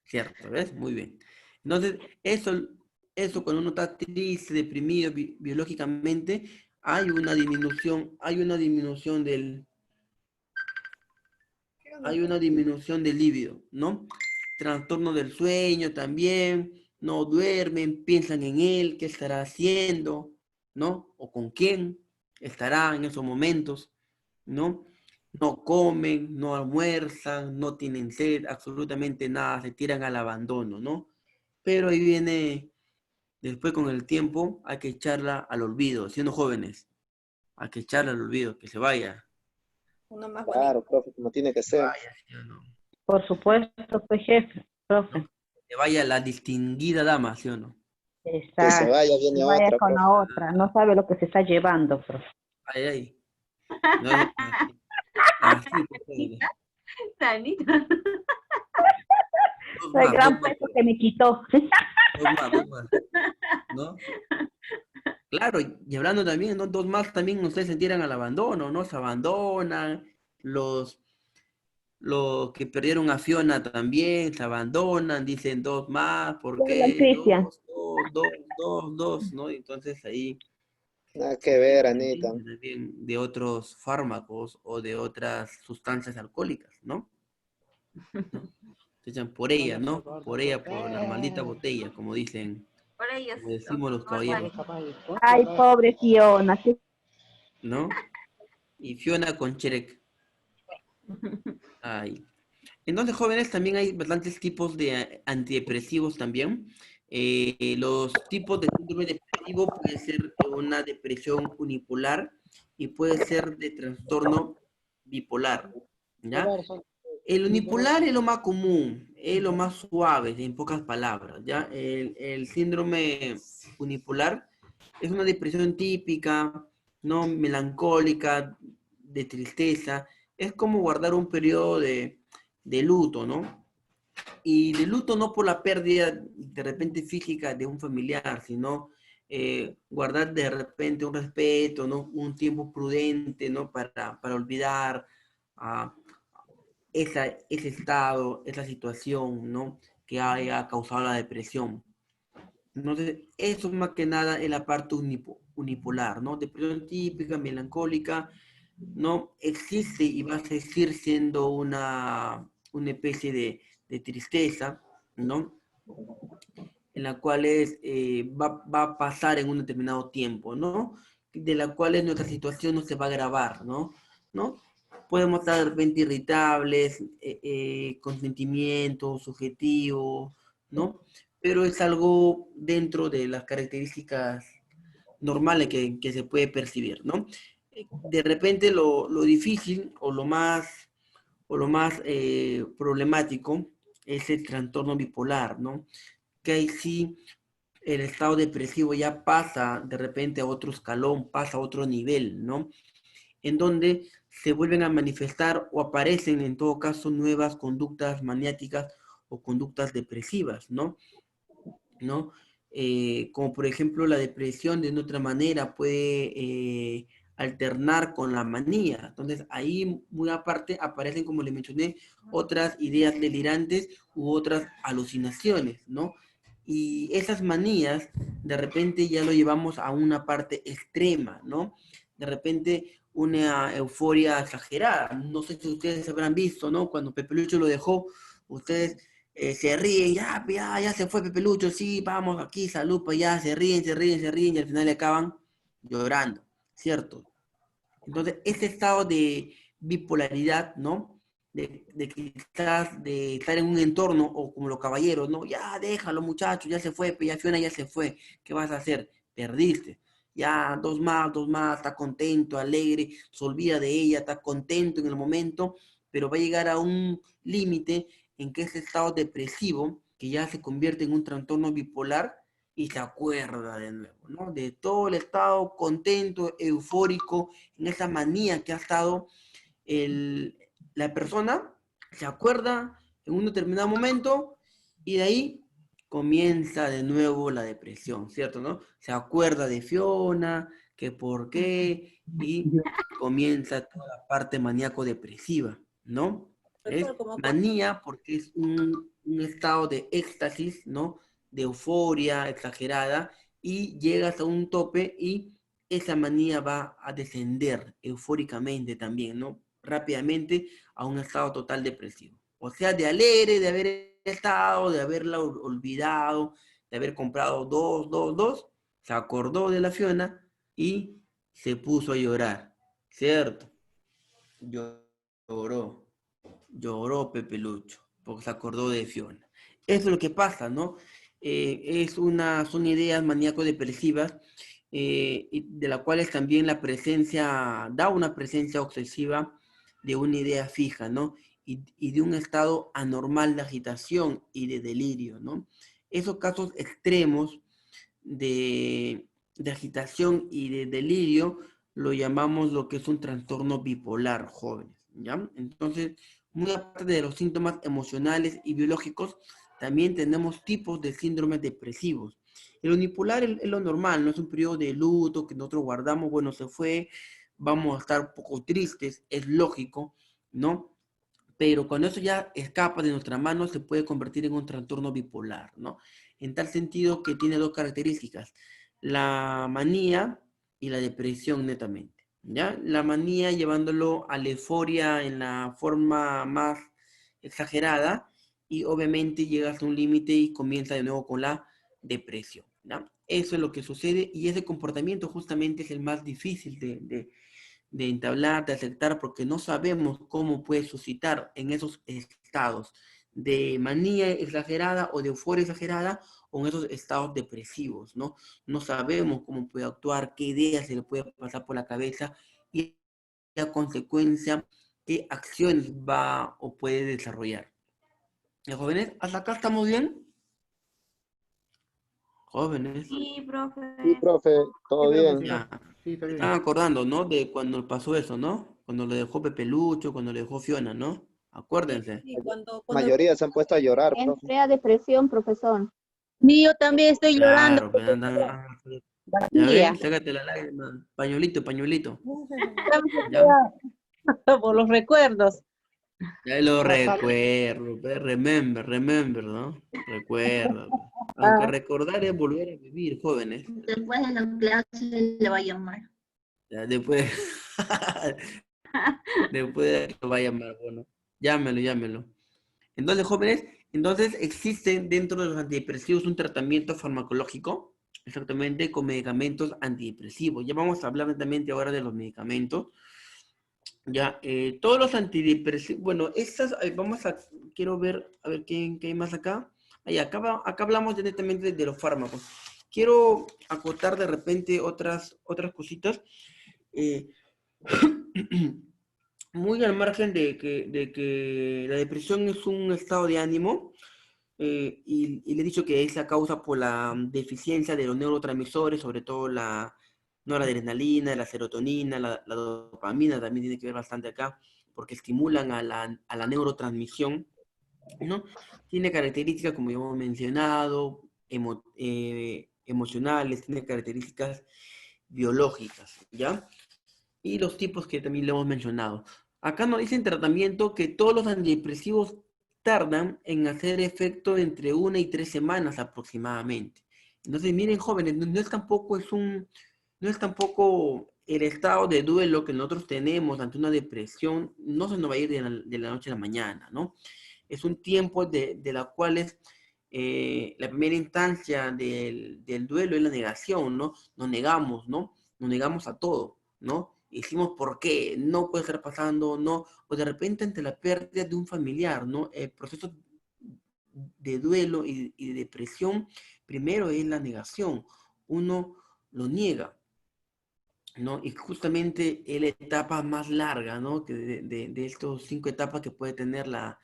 Cierto, ¿ves? Muy bien. Entonces, eso cuando uno está triste, deprimido biológicamente, hay una disminución del líbido, ¿no? Trastorno del sueño también, no duermen, piensan en él, qué estará haciendo, ¿no? O con quién estará en esos momentos, ¿no? No comen, no almuerzan, no tienen sed, absolutamente nada, se tiran al abandono, ¿no? Pero ahí viene, después con el tiempo, hay que echarla al olvido, siendo jóvenes, hay que echarla al olvido, que se vaya. Uno más Claro, profe, como tiene que ser. Por supuesto, pues jefe, profe. Que vaya la distinguida dama, ¿sí o no? Que se Exacto. vaya, viene Que vaya otra, con la profe. otra. No sabe lo que se está llevando, profe. Ay, ay. No, así, pues, Tanita. El gran peso que me quitó. dos más, ¿no? Claro, y hablando también, ¿no? Dos más también ustedes se tiran al abandono, ¿no? Se abandonan, los que perdieron a Fiona también se abandonan, dicen dos más, ¿por qué? Cristian. Dos, ¿no? Entonces ahí Nada que ver, Anita. también de otros fármacos o de otras sustancias alcohólicas, ¿no? Se echan por ella, ¿no? Por ella, por la maldita botella, como dicen, Por ellos. como decimos los caballeros, Ay, pobre Fiona. ¿no? Y Fiona con Cherek. Ay. Entonces, jóvenes, también hay bastantes tipos de antidepresivos también. Los tipos de síndrome depresivo puede ser una depresión unipolar y puede ser de trastorno bipolar, ¿ya? El unipolar es lo más común, es lo más suave, en pocas palabras, ¿ya? El síndrome unipolar es una depresión típica, ¿no? Melancólica, de tristeza. Es como guardar un periodo de luto, ¿no? Y de luto no por la pérdida de repente física de un familiar, sino guardar de repente un respeto, ¿no? Un tiempo prudente, ¿no? Para olvidar ese estado, esa situación, ¿no? Que haya causado la depresión. Entonces, eso más que nada es la parte unipolar, ¿no? Depresión típica, melancólica, ¿no? Existe y va a seguir siendo una especie de tristeza, ¿no? En la cual va a pasar en un determinado tiempo, ¿no? De la cual nuestra situación no se va a agravar, ¿no? Podemos estar de repente irritables, con sentimientos subjetivos, ¿no? Pero es algo dentro de las características normales que se puede percibir, ¿no? De repente lo difícil o lo más problemático es el trastorno bipolar, ¿no? Que ahí sí el estado depresivo ya pasa de repente a otro escalón, pasa a otro nivel, ¿no? En donde se vuelven a manifestar o aparecen en todo caso nuevas conductas maniáticas o conductas depresivas, ¿no? Como por ejemplo la depresión de otra manera puede alternar con la manía. Entonces ahí muy aparte aparecen, como le mencioné, otras ideas delirantes u otras alucinaciones, ¿no? Y esas manías de repente ya lo llevamos a una parte extrema, ¿no? De repente una euforia exagerada. No sé si ustedes habrán visto, ¿no? Cuando Pepe Lucho lo dejó, ustedes se ríen, ya se fue Pepe Lucho, sí, vamos aquí, salud, pues ya, se ríen, y al final le acaban llorando, ¿cierto? Entonces, este estado de bipolaridad, ¿no? De quizás de estar en un entorno, o como los caballeros, ¿no? Ya, déjalo, muchachos, ya se fue, pues ya Fiona ya se fue, ¿qué vas a hacer? Perdiste. Ya, dos más, está contento, alegre, se olvida de ella, está contento en el momento, pero va a llegar a un límite en que ese estado depresivo, que ya se convierte en un trastorno bipolar, y se acuerda de nuevo, ¿no? De todo el estado contento, eufórico, en esa manía que ha estado la persona, se acuerda en un determinado momento y de ahí comienza de nuevo la depresión, ¿cierto? ¿No? Se acuerda de Fiona, que por qué, y comienza toda la parte maníaco-depresiva, ¿no? Es manía porque es un estado de éxtasis, ¿no? De euforia exagerada, y llegas a un tope y esa manía va a descender eufóricamente también, ¿no? Rápidamente a un estado total depresivo. O sea, de alegre, de haber estado, de haberla olvidado, de haber comprado dos, se acordó de la Fiona y se puso a llorar, ¿cierto? Lloró Pepe Lucho, porque se acordó de Fiona. Eso es lo que pasa, ¿no? Son ideas maníaco-depresivas, y de las cuales también la presencia, da una presencia obsesiva de una idea fija, ¿no? Y de un estado anormal de agitación y de delirio, ¿no? Esos casos extremos de agitación y de delirio lo llamamos lo que es un trastorno bipolar, jóvenes, ¿ya? Entonces, muy aparte de los síntomas emocionales y biológicos, también tenemos tipos de síndromes depresivos. El unipolar es lo normal, no es un periodo de luto que nosotros guardamos, bueno, se fue, vamos a estar un poco tristes, es lógico, ¿no? Pero cuando eso ya escapa de nuestra mano, se puede convertir en un trastorno bipolar, ¿no? En tal sentido que tiene dos características, la manía y la depresión netamente, ¿ya? La manía llevándolo a la euforia en la forma más exagerada, y obviamente llegas a un límite y comienza de nuevo con la depresión, ¿ya? Eso es lo que sucede, y ese comportamiento justamente es el más difícil de entablar, de aceptar, porque no sabemos cómo puede suscitar en esos estados de manía exagerada o de euforia exagerada, o en esos estados depresivos, ¿no? No sabemos cómo puede actuar, qué ideas se le puede pasar por la cabeza, y a consecuencia, qué acciones va o puede desarrollar. Jóvenes, ¿hasta acá estamos bien? Jóvenes. Sí, profe. Sí, profe, todo bien. Ya. Están acordando, ¿no? De cuando pasó eso, ¿no? Cuando le dejó Pepe Lucho, cuando le dejó Fiona, ¿no? Acuérdense. Sí, cuando Mayoría se han puesto a llorar, profe. Entré a depresión, profesor. Ni yo también estoy llorando. Claro, pero ya ven, sácate la lágrima. Pañuelito. Ya, Por los recuerdos. ya lo recuerdo, pues, remember, ¿no? Recuerda. Aunque recordar es volver a vivir, jóvenes. Después de la clase le va a llamar. Ya, después, después de que lo vaya a llamar, bueno, llámelo. Entonces, jóvenes, existe dentro de los antidepresivos un tratamiento farmacológico, exactamente, con medicamentos antidepresivos. Ya vamos a hablar netamente ahora de los medicamentos. Ya, todos los antidepresivos, bueno, quiero ver, a ver qué hay más acá. Acá hablamos directamente de los fármacos. Quiero acotar de repente otras cositas. Muy al margen de que la depresión es un estado de ánimo, y le he dicho que es la causa por la deficiencia de los neurotransmisores, sobre todo la noradrenalina, la serotonina, la dopamina también tiene que ver bastante acá, porque estimulan a la neurotransmisión, ¿no? Tiene características, como ya hemos mencionado, emocionales, tiene características biológicas, ¿ya? Y los tipos que también le hemos mencionado. Acá nos dicen tratamiento que todos los antidepresivos tardan en hacer efecto entre 1 y 3 semanas aproximadamente. Entonces, miren, jóvenes, no es tampoco el estado de duelo que nosotros tenemos ante una depresión, no se nos va a ir de la noche a la mañana, ¿no? Es un tiempo de la cual la primera instancia del duelo es la negación, ¿no? Nos negamos, ¿no? Nos negamos a todo, ¿no? Decimos por qué, no puede estar pasando, no, o de repente ante la pérdida de un familiar, ¿no? El proceso de duelo y de depresión, primero es la negación, uno lo niega, ¿no? Y justamente es la etapa más larga, ¿no? Que de estos 5 etapas que puede tener la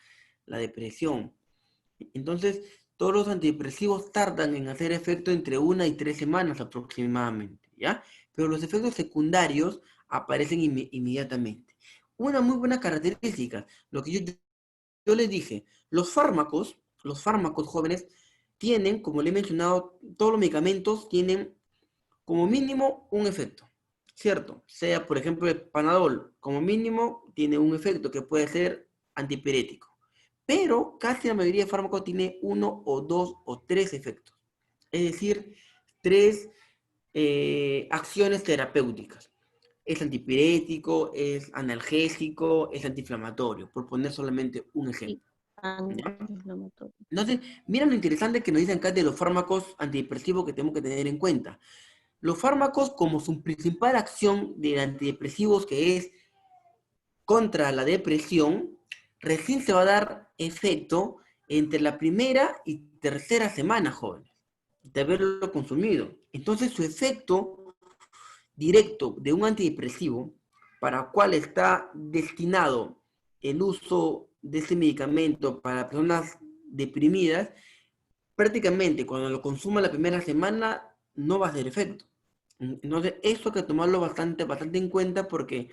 depresión. Entonces, todos los antidepresivos tardan en hacer efecto entre 1 y 3 semanas aproximadamente, ¿ya? Pero los efectos secundarios aparecen inmediatamente. Una muy buena característica, lo que yo les dije, los fármacos jóvenes tienen, como le he mencionado, todos los medicamentos tienen como mínimo un efecto, ¿cierto? Sea, por ejemplo, el Panadol, como mínimo tiene un efecto que puede ser antipirético. Pero casi la mayoría de fármacos tiene 1 o 2 o 3 efectos. Es decir, 3 acciones terapéuticas. Es antipirético, es analgésico, es antiinflamatorio, por poner solamente un ejemplo. ¿Ya? Entonces, mira lo interesante que nos dicen acá de los fármacos antidepresivos que tenemos que tener en cuenta. Los fármacos, como su principal acción de antidepresivos, que es contra la depresión, recién se va a dar efecto entre la primera y tercera semana, jóvenes, de haberlo consumido. Entonces, su efecto directo de un antidepresivo, para el cual está destinado el uso de ese medicamento para personas deprimidas, prácticamente cuando lo consuma la primera semana no va a hacer efecto. Entonces, eso hay que tomarlo bastante en cuenta, porque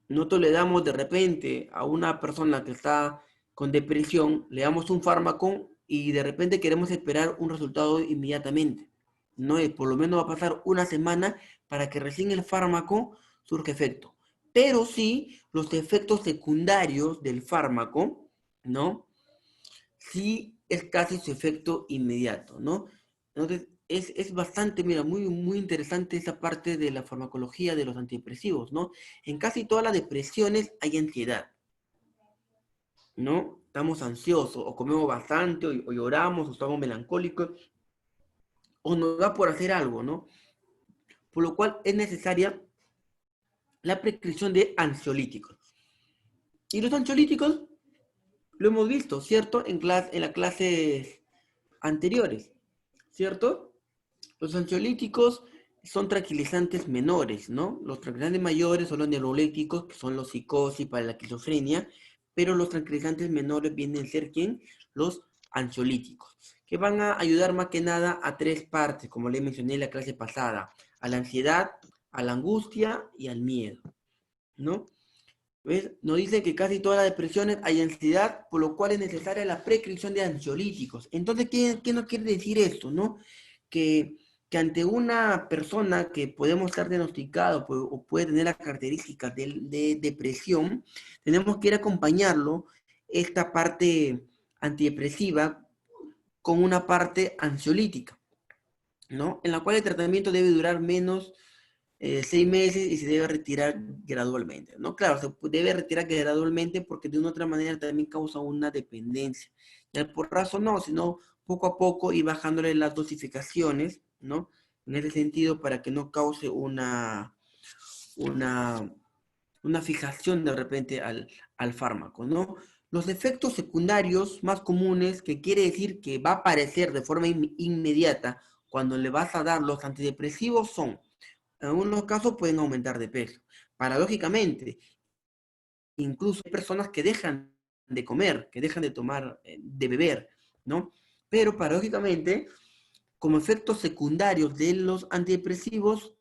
nosotros le damos de repente a una persona que está con depresión, le damos un fármaco y de repente queremos esperar un resultado inmediatamente. No, por lo menos va a pasar una semana para que recién el fármaco surja efecto. Pero sí, los efectos secundarios del fármaco, ¿no? Sí es casi su efecto inmediato, ¿no? Entonces, es bastante, mira, muy interesante esa parte de la farmacología de los antidepresivos, ¿no? En casi todas las depresiones hay ansiedad, ¿no? Estamos ansiosos, o comemos bastante, o lloramos, o estamos melancólicos, o nos da por hacer algo, ¿no? Por lo cual es necesaria la prescripción de ansiolíticos. Y los ansiolíticos lo hemos visto, ¿cierto? En las clases anteriores, ¿cierto? Los ansiolíticos son tranquilizantes menores, ¿no? Los tranquilizantes mayores son los neurolépticos, que son los psicosis para la esquizofrenia, pero los tranquilizantes menores vienen a ser, ¿quién? Los ansiolíticos, que van a ayudar más que nada a 3 partes, como les mencioné en la clase pasada: a la ansiedad, a la angustia y al miedo, ¿no? ¿Ves? Nos dice que casi todas las depresiones hay ansiedad, por lo cual es necesaria la prescripción de ansiolíticos. Entonces, ¿qué nos quiere decir esto, no? Que ante una persona que podemos estar diagnosticado o puede tener las características de depresión, tenemos que ir a acompañarlo esta parte antidepresiva con una parte ansiolítica, ¿no? En la cual el tratamiento debe durar menos 6 meses y se debe retirar gradualmente, ¿no? Claro, se debe retirar gradualmente porque de una otra manera también causa una dependencia. Ya por razón no, sino poco a poco ir bajándole las dosificaciones, ¿no? En ese sentido, para que no cause una fijación de repente al fármaco, ¿no? Los efectos secundarios más comunes, que quiere decir que va a aparecer de forma inmediata cuando le vas a dar los antidepresivos, son: en algunos casos pueden aumentar de peso. Paradójicamente, incluso hay personas que dejan de comer, que dejan de tomar, de beber, ¿no? Pero paradójicamente, como efectos secundarios de los antidepresivos,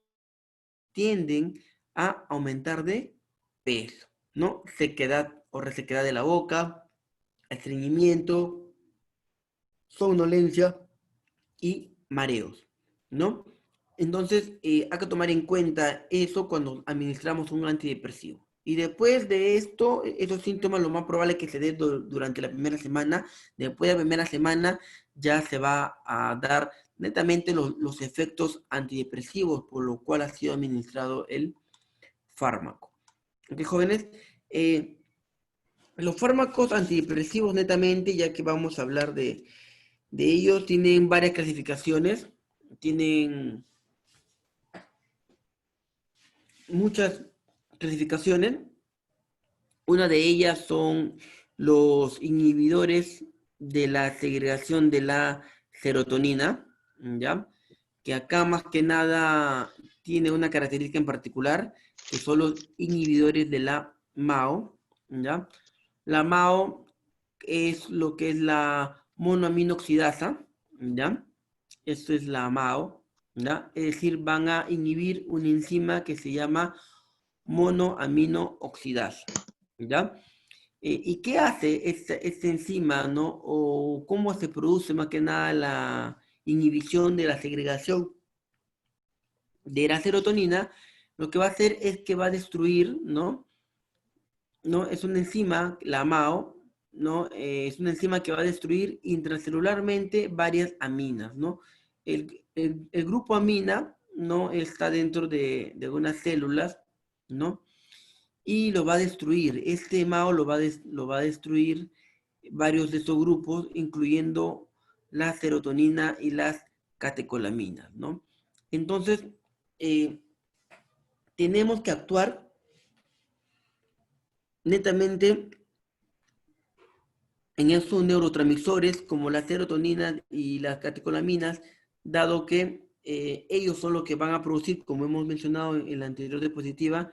tienden a aumentar de peso, ¿no? Sequedad o resequedad de la boca, estreñimiento, somnolencia y mareos, ¿no? Entonces, hay que tomar en cuenta eso cuando administramos un antidepresivo. Y después de esto, esos síntomas lo más probable es que se den durante la primera semana. Después de la primera semana ya se va a dar netamente los efectos antidepresivos, por lo cual ha sido administrado el fármaco. ¿Ok, jóvenes? Los fármacos antidepresivos netamente, ya que vamos a hablar de ellos, tienen varias clasificaciones, tienen muchas clasificaciones. Una de ellas son los inhibidores de la segregación de la serotonina, ¿ya? Que acá más que nada tiene una característica en particular, que son los inhibidores de la MAO, ¿ya? La MAO es lo que es la monoaminoxidasa, ¿ya? Esto es la MAO, ¿ya? Es decir, van a inhibir una enzima que se llama monoaminooxidasa, ¿ya? ¿Y qué hace esta enzima, no? O cómo se produce más que nada la inhibición de la segregación de la serotonina. Lo que va a hacer es que va a destruir, ¿no? Es una enzima, la MAO, ¿no? Es una enzima que va a destruir intracelularmente varias aminas, ¿no? El grupo amina, ¿no? Está dentro de algunas células, ¿no? Y lo va a destruir. Este MAO lo va a destruir varios de estos grupos, incluyendo la serotonina y las catecolaminas, ¿no? Entonces, tenemos que actuar netamente en esos neurotransmisores como la serotonina y las catecolaminas, dado que ellos son los que van a producir, como hemos mencionado en la anterior diapositiva,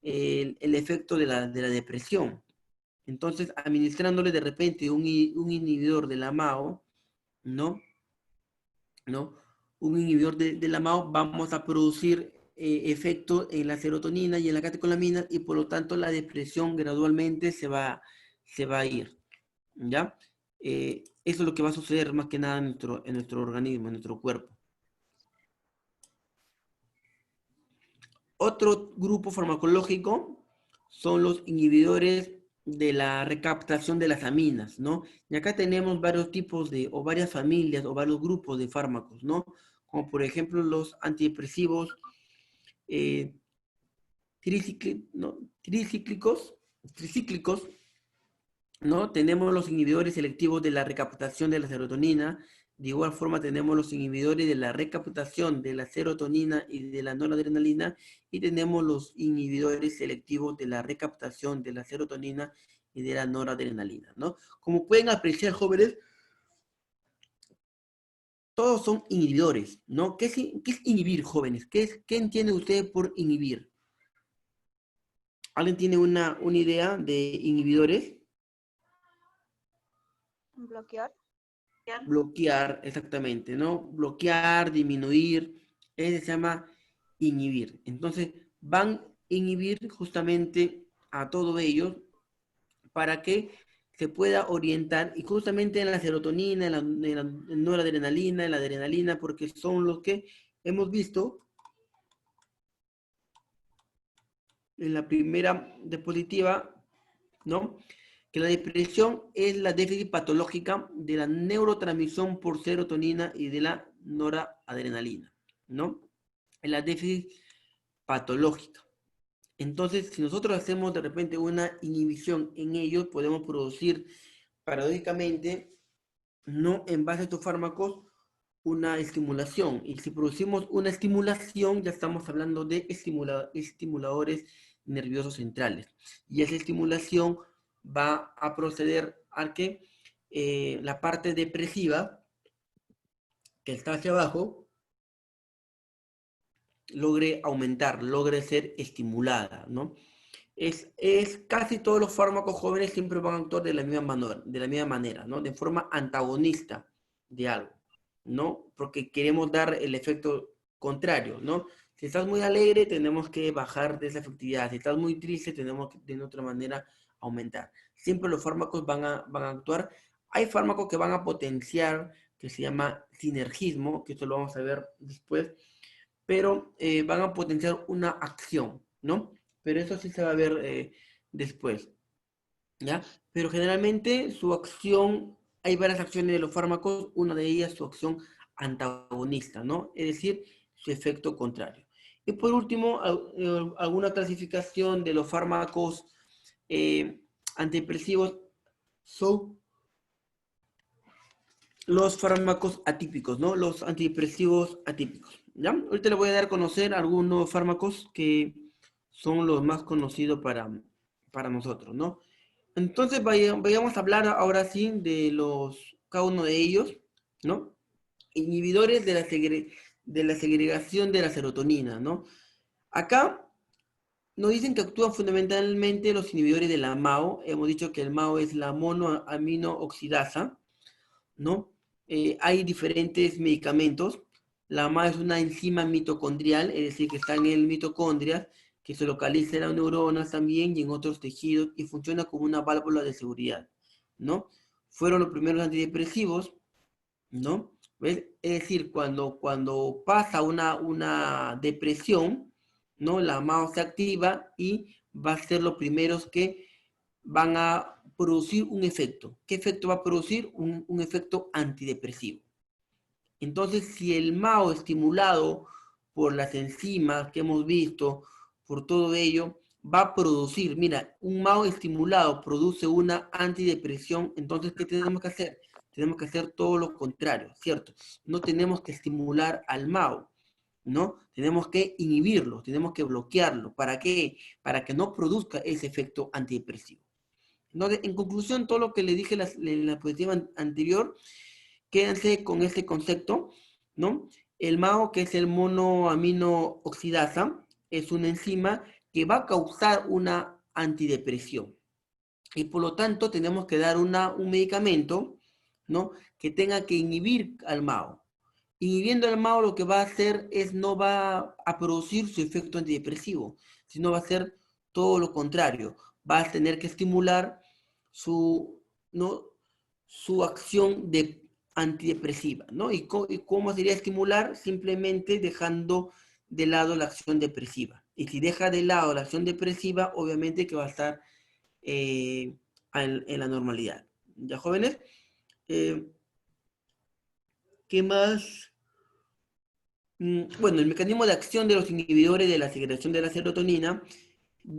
el efecto de la depresión. Entonces, administrándole de repente un inhibidor de la MAO, ¿no? Un inhibidor de la MAO, vamos a producir efecto en la serotonina y en la catecolamina, y por lo tanto la depresión gradualmente se va a ir, ¿ya? Eso es lo que va a suceder más que nada en nuestro organismo, en nuestro cuerpo. Otro grupo farmacológico son los inhibidores de la recaptación de las aminas, ¿no? Y acá tenemos varios tipos o varias familias o varios grupos de fármacos, ¿no? Como por ejemplo los antidepresivos tricíclicos, ¿no? Tenemos los inhibidores selectivos de la recaptación de la serotonina. De igual forma tenemos los inhibidores de la recaptación de la serotonina y de la noradrenalina, y tenemos los inhibidores selectivos de la recaptación de la serotonina y de la noradrenalina, ¿no? Como pueden apreciar, jóvenes, todos son inhibidores, ¿no? ¿Qué es inhibir, jóvenes? ¿Qué entienden ustedes por inhibir? ¿Alguien tiene una idea de inhibidores? Bloquear. Bloquear, exactamente, ¿no? Bloquear, disminuir, se llama inhibir. Entonces, van a inhibir justamente a todos ellos para que se pueda orientar, y justamente en la serotonina, en la noradrenalina, en la adrenalina, porque son los que hemos visto en la primera diapositiva, ¿no? Que la depresión es la déficit patológica de la neurotransmisión por serotonina y de la noradrenalina, ¿no? Es la déficit patológica. Entonces, si nosotros hacemos de repente una inhibición en ellos, podemos producir paradójicamente, no en base a estos fármacos, una estimulación. Y si producimos una estimulación, ya estamos hablando de estimuladores nerviosos centrales. Y esa estimulación va a proceder a que la parte depresiva, que está hacia abajo, logre aumentar, logre ser estimulada, ¿no? Casi todos los fármacos jóvenes siempre van a actuar de la misma manera, ¿no? De forma antagonista, de algo, ¿no? Porque queremos dar el efecto contrario, ¿no? Si estás muy alegre, tenemos que bajar de esa efectividad. Si estás muy triste, tenemos que de otra manera aumentar. Siempre los fármacos van a actuar. Hay fármacos que van a potenciar, que se llama sinergismo, que esto lo vamos a ver después, pero van a potenciar una acción, ¿no? Pero eso sí se va a ver después, ¿ya? Pero generalmente su acción, hay varias acciones de los fármacos, una de ellas su acción antagonista, ¿no? Es decir, su efecto contrario. Y por último, alguna clasificación de los fármacos antidepresivos son los fármacos atípicos, ¿no? Los antidepresivos atípicos, ¿ya? Ahorita les voy a dar a conocer algunos fármacos que son los más conocidos para nosotros, ¿no? Entonces vayamos a hablar ahora sí de cada uno de ellos, ¿no? Inhibidores de la segregación de la serotonina, ¿no? Acá nos dicen que actúan fundamentalmente los inhibidores de la MAO. Hemos dicho que el MAO es la monoamino-oxidasa, ¿no? Hay diferentes medicamentos. La MAO es una enzima mitocondrial, es decir, que está en el mitocondrias, que se localiza en las neuronas también y en otros tejidos y funciona como una válvula de seguridad, ¿no? Fueron los primeros antidepresivos, ¿no? ¿Ves? Es decir, cuando pasa una depresión, ¿no? La MAO se activa y va a ser los primeros que van a producir un efecto. ¿Qué efecto va a producir? Un efecto antidepresivo. Entonces, si el MAO estimulado por las enzimas que hemos visto, por todo ello, va a producir, mira, un MAO estimulado produce una antidepresión, entonces, ¿qué tenemos que hacer? Tenemos que hacer todo lo contrario, ¿cierto? No tenemos que estimular al MAO, ¿no? Tenemos que inhibirlo, tenemos que bloquearlo. ¿Para qué? Para que no produzca ese efecto antidepresivo. Entonces, en conclusión, todo lo que le dije en la diapositiva anterior, quédense con este concepto, ¿no? El MAO, que es el monoamino oxidasa, es una enzima que va a causar una antidepresión. Y por lo tanto, tenemos que dar un medicamento, ¿no? Que tenga que inhibir al MAO. Inhibiendo al MAO, lo que va a hacer es no va a producir su efecto antidepresivo, sino va a hacer todo lo contrario. Va a tener que estimular su acción antidepresiva, ¿no? ¿Y cómo sería estimular? Simplemente dejando de lado la acción depresiva. Y si deja de lado la acción depresiva, obviamente que va a estar en la normalidad. ¿Ya, jóvenes? ¿Qué más? Bueno, el mecanismo de acción de los inhibidores de la segregación de la serotonina.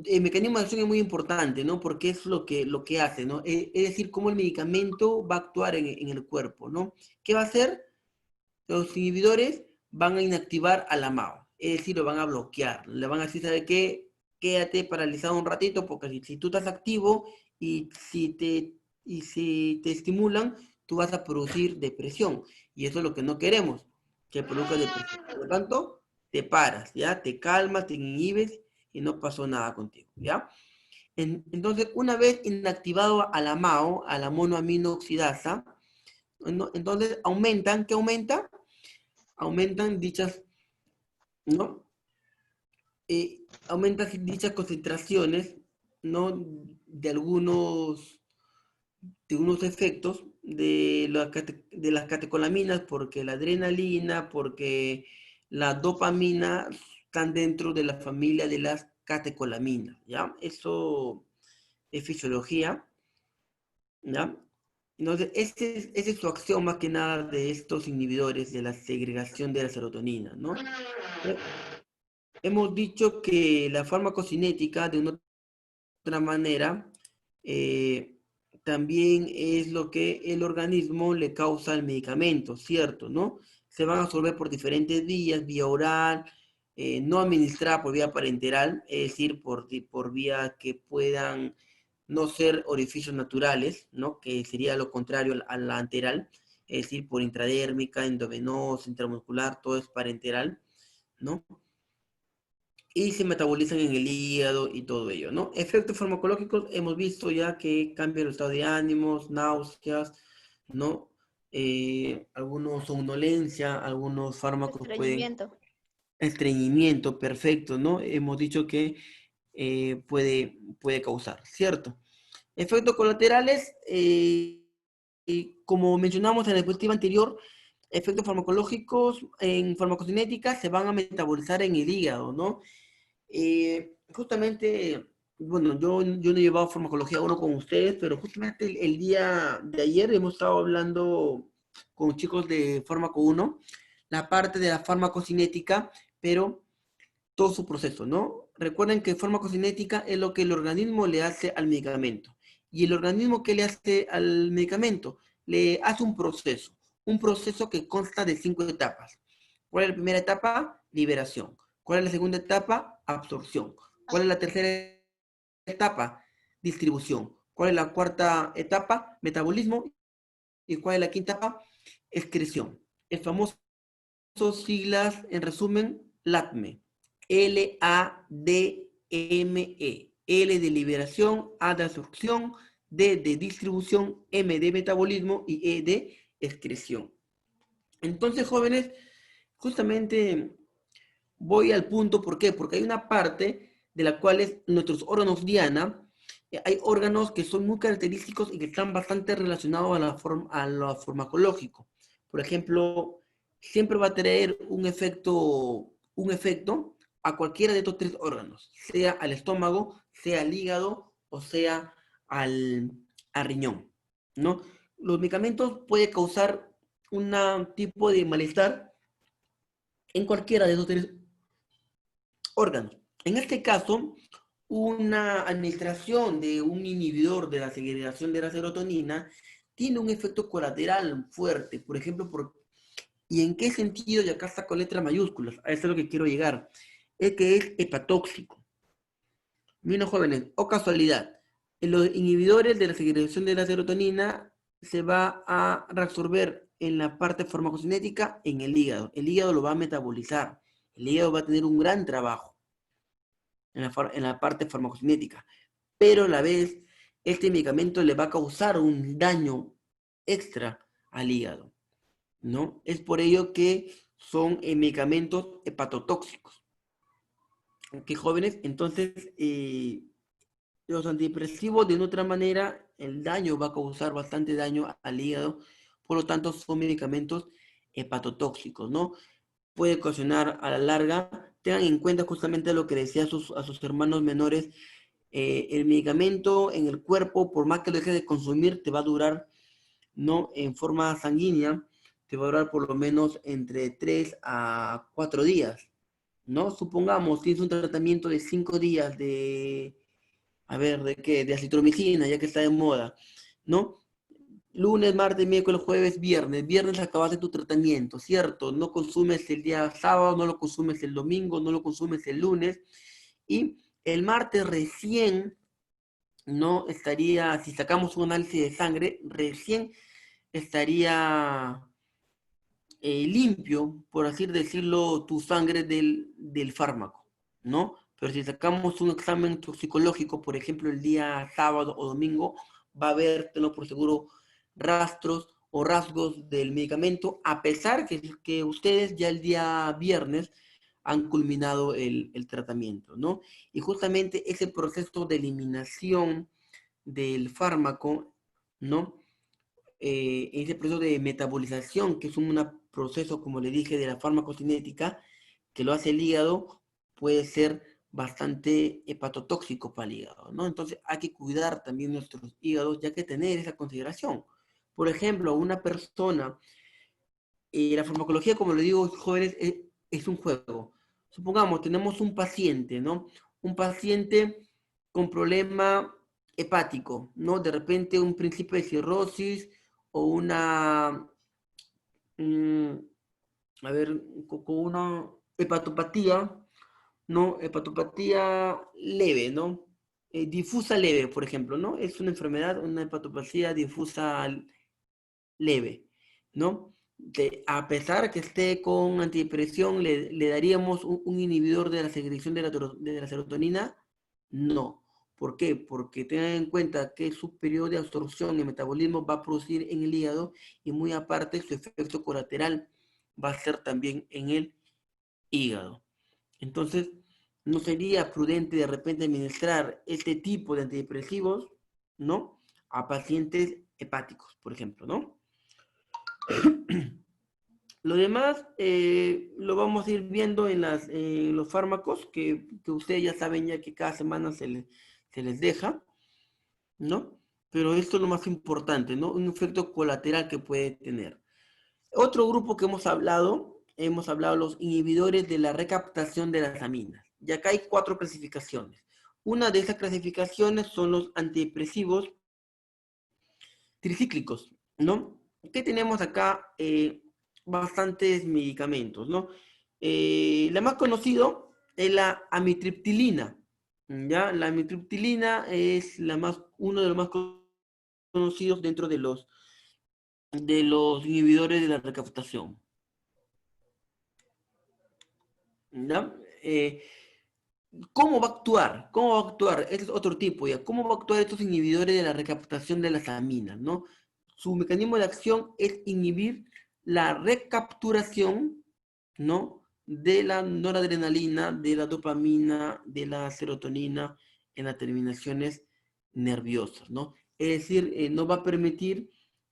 El mecanismo de acción es muy importante, ¿no? Porque es lo que hace, ¿no? Es decir, cómo el medicamento va a actuar en el cuerpo, ¿no? ¿Qué va a hacer? Los inhibidores van a inactivar a la MAO, es decir, lo van a bloquear. Le van a decir, ¿sabe qué? Quédate paralizado un ratito, porque si tú estás activo y si te estimulan, tú vas a producir depresión. Y eso es lo que no queremos, que produzca depresión. Por lo tanto, te paras, ¿ya? Te calmas, te inhibes y no pasó nada contigo, ¿ya? Entonces, una vez inactivado a la MAO, a la monoamino oxidasa, entonces aumentan, ¿qué aumenta? Aumentan dichas, ¿no? Aumentan dichas concentraciones, ¿no? De unos efectos de las catecolaminas, porque la adrenalina, porque la dopamina están dentro de la familia de las catecolaminas, ¿ya? Eso es fisiología, ¿ya? Entonces, esa es su acción más que nada de estos inhibidores de la segregación de la serotonina, ¿no? Hemos dicho que la farmacocinética, de una otra manera, también es lo que el organismo le causa al medicamento, ¿cierto? ¿No? Se van a absorber por diferentes vías, vía oral, no administrada por vía parenteral, es decir, por vía que puedan no ser orificios naturales, ¿no? Que sería lo contrario a la enteral, es decir, por intradérmica, endovenosa, intramuscular, todo es parenteral, ¿no? Y se metabolizan en el hígado y todo ello, ¿no? Efectos farmacológicos, hemos visto ya que cambia el estado de ánimos, náuseas, ¿no? algunos somnolencia, algunos fármacos pueden... Estreñimiento. Estreñimiento, perfecto, ¿no? Hemos dicho que puede causar, ¿cierto? Efectos colaterales, como mencionamos en la diapositiva anterior, efectos farmacológicos en farmacocinética se van a metabolizar en el hígado, ¿no? Justamente, bueno, yo no he llevado farmacología 1 con ustedes, pero justamente el día de ayer hemos estado hablando con chicos de fármaco 1, la parte de la farmacocinética, pero todo su proceso, ¿no? Recuerden que farmacocinética es lo que el organismo le hace al medicamento. Y el organismo que le hace al medicamento, le hace un proceso que consta de 5 etapas. ¿Cuál es la primera etapa? Liberación. ¿Cuál es la segunda etapa? Absorción. ¿Cuál es la tercera etapa? Distribución. ¿Cuál es la cuarta etapa? Metabolismo. ¿Y cuál es la quinta etapa? Excreción. El famoso siglas, en resumen, LADME. L-A-D-M-E. L de liberación, A de absorción, D de distribución, M de metabolismo y E de excreción. Entonces, jóvenes, justamente voy al punto, ¿por qué? Porque hay una parte de la cual es nuestros órganos diana, hay órganos que son muy característicos y que están bastante relacionados a lo farmacológico. Por ejemplo, siempre va a traer un efecto a cualquiera de estos 3 órganos, sea al estómago, sea al hígado o sea al riñón, ¿no? Los medicamentos pueden causar un tipo de malestar en cualquiera de esos 3 órganos. En este caso, una administración de un inhibidor de la segregación de la serotonina tiene un efecto colateral fuerte. Por ejemplo, ¿y en qué sentido? Y acá está con letras mayúsculas. A eso es lo que quiero llegar. Es que es hepatóxico. Miren, jóvenes, o casualidad, en los inhibidores de la segregación de la serotonina se va a reabsorber en la parte farmacocinética en el hígado. El hígado lo va a metabolizar. El hígado va a tener un gran trabajo en la parte farmacocinética. Pero a la vez, este medicamento le va a causar un daño extra al hígado, ¿no? Es por ello que son medicamentos hepatotóxicos. ¿Ok, jóvenes? Entonces, los antidepresivos, de otra manera, el daño va a causar bastante daño al hígado. Por lo tanto, son medicamentos hepatotóxicos, ¿no? Puede ocasionar a la larga. Tengan en cuenta justamente lo que decía a sus hermanos menores. El medicamento en el cuerpo, por más que lo dejes de consumir, te va a durar, ¿no? En forma sanguínea, te va a durar por lo menos entre 3 a 4 días, ¿no? Supongamos, tienes un tratamiento de 5 días de, ¿de qué? De acitromicina, ya que está de moda, ¿no? Lunes, martes, miércoles, jueves, viernes. Viernes acabaste tu tratamiento, ¿cierto? No consumes el día sábado, no lo consumes el domingo, no lo consumes el lunes. Y el martes recién, ¿no? Estaría, si sacamos un análisis de sangre, recién estaría limpio, por así decirlo, tu sangre del fármaco, ¿no? Pero si sacamos un examen toxicológico, por ejemplo, el día sábado o domingo, va a haber, tenlo por seguro, rastros o rasgos del medicamento, a pesar que ustedes ya el día viernes han culminado el tratamiento, ¿no? Y justamente ese proceso de eliminación del fármaco, ¿no? Ese proceso de metabolización, que es un proceso, como le dije, de la farmacocinética, que lo hace el hígado, puede ser bastante hepatotóxico para el hígado, ¿no? Entonces hay que cuidar también nuestros hígados, ya que tener esa consideración. Por ejemplo, una persona, la farmacología, como le digo, jóvenes, es un juego. Supongamos, tenemos un paciente, ¿no? Un paciente con problema hepático, ¿no? De repente un principio de cirrosis o una, con una hepatopatía, ¿no? Hepatopatía leve, ¿no? Difusa leve, por ejemplo, ¿no? Es una enfermedad, una hepatopatía difusa leve, ¿no? A pesar que esté con antidepresión, ¿le daríamos un inhibidor de la secreción de la serotonina? No. ¿Por qué? Porque tengan en cuenta que su periodo de absorción y metabolismo va a producir en el hígado y muy aparte su efecto colateral va a ser también en el hígado. Entonces, no sería prudente de repente administrar este tipo de antidepresivos, ¿no? A pacientes hepáticos, por ejemplo, ¿no? Lo demás lo vamos a ir viendo en los fármacos que ustedes ya saben ya que cada semana se les deja, ¿no? Pero esto es lo más importante, ¿no? Un efecto colateral que puede tener. Otro grupo que hemos hablado los inhibidores de la recaptación de las aminas. Y acá hay 4 clasificaciones. Una de esas clasificaciones son los antidepresivos tricíclicos, ¿no? ¿Qué tenemos acá? Bastantes medicamentos, ¿no? La más conocido es la amitriptilina, ¿ya? La amitriptilina es uno de los más conocidos dentro de los inhibidores de la recaptación. ¿Ya? ¿Cómo va a actuar? ¿Cómo va a actuar? Este es otro tipo, ¿ya? ¿Cómo va a actuar estos inhibidores de la recaptación de las aminas, ¿no? Su mecanismo de acción es inhibir la recapturación, ¿no? De la noradrenalina, de la dopamina, de la serotonina en las terminaciones nerviosas, ¿no? Es decir, no va a permitir